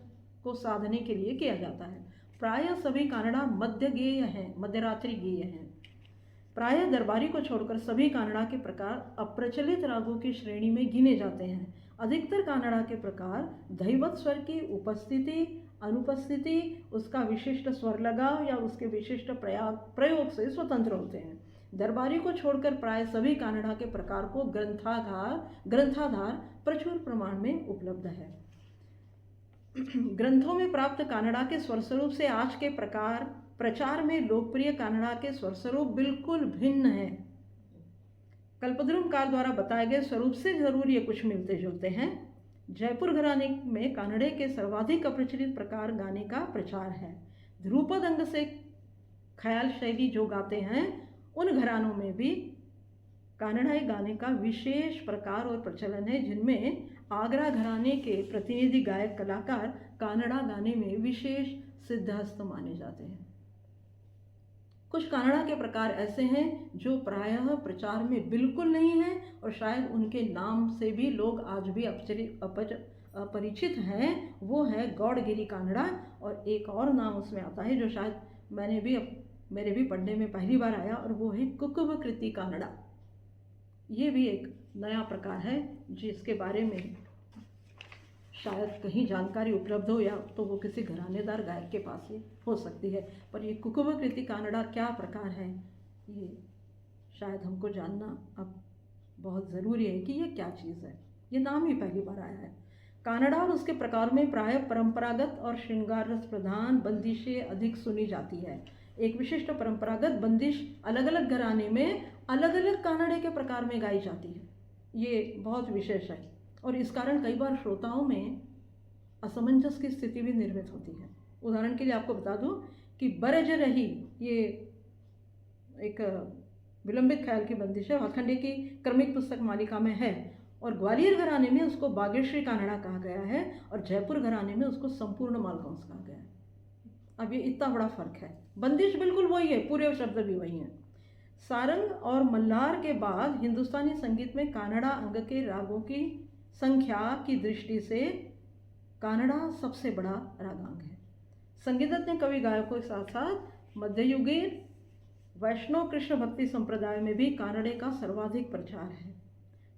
S1: को साधने के लिए किया जाता है। प्रायः सभी कानड़ा मध्य गेय हैं, मध्यरात्रि गेय हैं। प्रायः दरबारी को छोड़कर सभी कानड़ा के प्रकार अप्रचलित रागों की श्रेणी में गिने जाते हैं। अधिकतर कानड़ा के प्रकार दैवत स्वर की उपस्थिति अनुपस्थिति, उसका विशिष्ट स्वर लगाव या उसके विशिष्ट प्रयोग से स्वतंत्र होते हैं। दरबारी को छोड़कर प्राय सभी कानड़ा के प्रकार को ग्रंथाधार प्रचुर प्रमाण में उपलब्ध है। ग्रंथों में प्राप्त कानड़ा के स्वर स्वरूप से आज के प्रचार में लोकप्रिय कानड़ा के स्वर स्वरूप बिल्कुल भिन्न है। कल्पद्रुमकार द्वारा बताए गए स्वरूप से जरूर ये कुछ मिलते जुलते हैं। जयपुर घराने में कानड़े के सर्वाधिक अप्रचलित प्रकार गाने का प्रचार है। ध्रुपद अंग से ख्याल शैली जो गाते हैं उन घरानों में भी कानड़ाई गाने का विशेष प्रकार और प्रचलन है, जिनमें आगरा घराने के प्रतिनिधि गायक कलाकार कानड़ा गाने में विशेष सिद्धहस्त माने जाते हैं। कुछ कानड़ा के प्रकार ऐसे हैं जो प्रायः प्रचार में बिल्कुल नहीं हैं और शायद उनके नाम से भी लोग आज भी अपरिचित हैं। वो है गौड़गिरी कानड़ा, और एक और नाम उसमें आता है जो शायद मेरे भी पढ़ने में पहली बार आया, और वो है कुकुबकृति कानड़ा। ये भी एक नया प्रकार है जिसके बारे में शायद कहीं जानकारी उपलब्ध हो, या तो वो किसी घरानेदार गायक के पास ही हो सकती है। पर ये कुकुबकृति कानड़ा क्या प्रकार है, ये शायद हमको जानना अब बहुत ज़रूरी है कि ये क्या चीज़ है। ये नाम ही पहली बार आया है। कानड़ा और उसके प्रकार में प्रायः परंपरागत और श्रृंगार रस प्रधान बंदिशें अधिक सुनी जाती है। एक विशिष्ट परंपरागत बंदिश अलग अलग घराने में अलग अलग कानड़े के प्रकार में गाई जाती है। ये बहुत विशेष है और इस कारण कई बार श्रोताओं में असमंजस की स्थिति भी निर्मित होती है। उदाहरण के लिए आपको बता दूं कि बरज रही ये एक विलंबित ख्याल की बंदिश है, वाखंडे की क्रमिक पुस्तक मालिका में है, और ग्वालियर घराने में उसको बागेश्वरी कानड़ा कहा गया है और जयपुर घराने में उसको संपूर्ण मालकंस कहा गया है। अब ये इतना बड़ा फर्क है। बंदिश बिल्कुल वही है, पूरे शब्द भी वही हैं। सारंग और मल्हार के बाद हिंदुस्तानी संगीत में कानड़ा अंग के रागों की संख्या की दृष्टि से कानड़ा सबसे बड़ा रागांग है। संगीतज्ञ कवि गायकों के साथ साथ मध्ययुगीन वैष्णव कृष्ण भक्ति संप्रदाय में भी कानड़े का सर्वाधिक प्रचार है।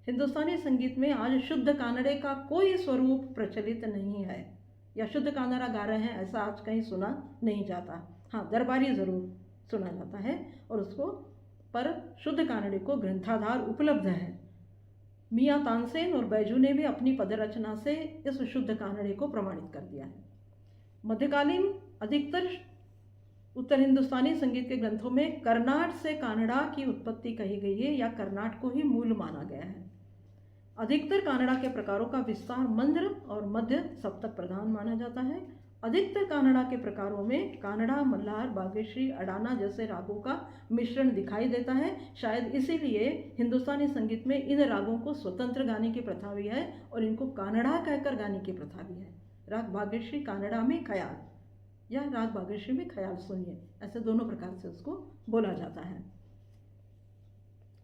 S1: हिंदुस्तानी संगीत में आज शुद्ध कानड़े का कोई स्वरूप प्रचलित नहीं है, या शुद्ध कानड़ा गा रहे हैं ऐसा आज कहीं सुना नहीं जाता। हाँ, दरबारी ज़रूर सुना जाता है और उसको, पर शुद्ध कानड़े को ग्रंथाधार उपलब्ध है। मियाँ तानसेन और बैजू ने भी अपनी पदरचना से इस शुद्ध कानड़े को प्रमाणित कर दिया है। मध्यकालीन अधिकतर उत्तर हिंदुस्तानी संगीत के ग्रंथों में कर्नाट से कानड़ा की उत्पत्ति कही गई है या कर्नाट को ही मूल माना गया है। अधिकतर कानड़ा के प्रकारों का विस्तार मंद्र और मध्य सप्तक प्रधान माना जाता है। अधिकतर कानड़ा के प्रकारों में कानड़ा, मल्हार, बागेश्वरी, अडाना जैसे रागों का मिश्रण दिखाई देता है। शायद इसीलिए हिंदुस्तानी संगीत में इन रागों को स्वतंत्र गाने की प्रथा भी है और इनको कानड़ा कहकर गाने की प्रथा भी है। राग बागेश्वरी कानड़ा में ख्याल या राग बागेश्वरी में ख्याल सुनिए, ऐसे दोनों प्रकार से उसको बोला जाता है।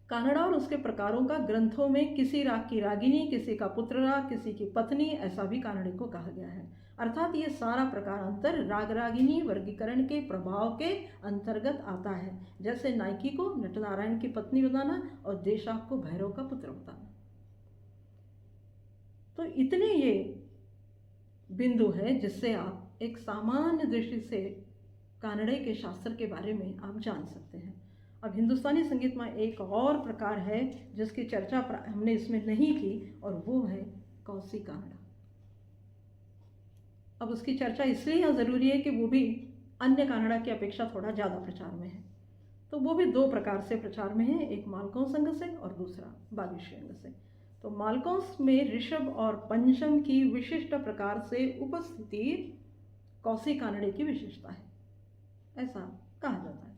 S1: कानड़ा और उसके प्रकारों का ग्रंथों में किसी राग की रागिनी, किसी का पुत्र राग, किसी की पत्नी, ऐसा भी कानड़े को कहा गया है। अर्थात ये सारा प्रकार अंतर राग रागिनी वर्गीकरण के प्रभाव के अंतर्गत आता है, जैसे नायकी को नटनारायण की पत्नी बताना और देशाक को भैरव का पुत्र बताना। तो इतने ये बिंदु है जिससे आप एक सामान्य दृष्टि से कानड़े के शास्त्र के बारे में आप जान सकते हैं। अब हिंदुस्तानी संगीत में एक और प्रकार है जिसकी चर्चा हमने इसमें नहीं की, और वो है कौसी कानड़ा। अब उसकी चर्चा इसलिए यहाँ ज़रूरी है कि वो भी अन्य कानड़ा की अपेक्षा थोड़ा ज़्यादा प्रचार में है। तो वो भी दो प्रकार से प्रचार में है, एक मालकौंस अंग से और दूसरा बागेश्वरी अंग से। तो मालकौंस में ऋषभ और पंचम की विशिष्ट प्रकार से उपस्थिति कौसी कानड़े की विशेषता है, ऐसा कहा जाता है।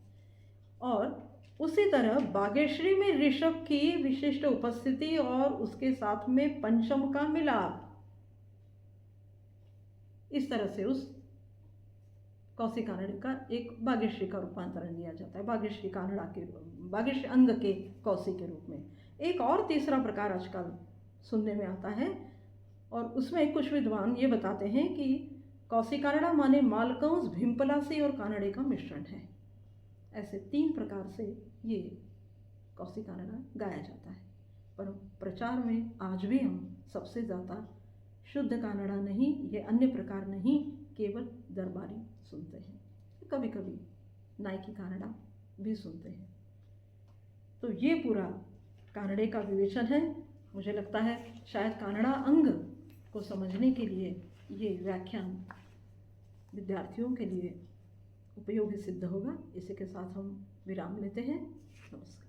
S1: और उसी तरह बागेश्वरी में ऋषभ की विशिष्ट उपस्थिति और उसके साथ में पंचम का मिलाप, इस तरह से उस कौसी कानड़े का एक बागेश्वरी का रूपांतरण लिया जाता है, बागेश्वरी कानड़ा के, बागेश्वरी अंग के कौसी के रूप में। एक और तीसरा प्रकार आजकल सुनने में आता है और उसमें कुछ विद्वान ये बताते हैं कि कौसी कानड़ा माने मालकंस, भिम्पलासी और कानड़े का मिश्रण है। ऐसे तीन प्रकार से ये कौसी कानड़ा गाया जाता है, पर प्रचार में आज भी हम सबसे ज़्यादा शुद्ध कानड़ा नहीं, ये अन्य प्रकार नहीं केवल दरबारी सुनते हैं, कभी कभी नायकी कानड़ा भी सुनते हैं। तो ये पूरा कानड़े का विवेचन है। मुझे लगता है शायद कानड़ा अंग को समझने के लिए ये व्याख्यान विद्यार्थियों के लिए उपयोगी सिद्ध होगा। इसी के साथ हम विराम लेते हैं। नमस्कार।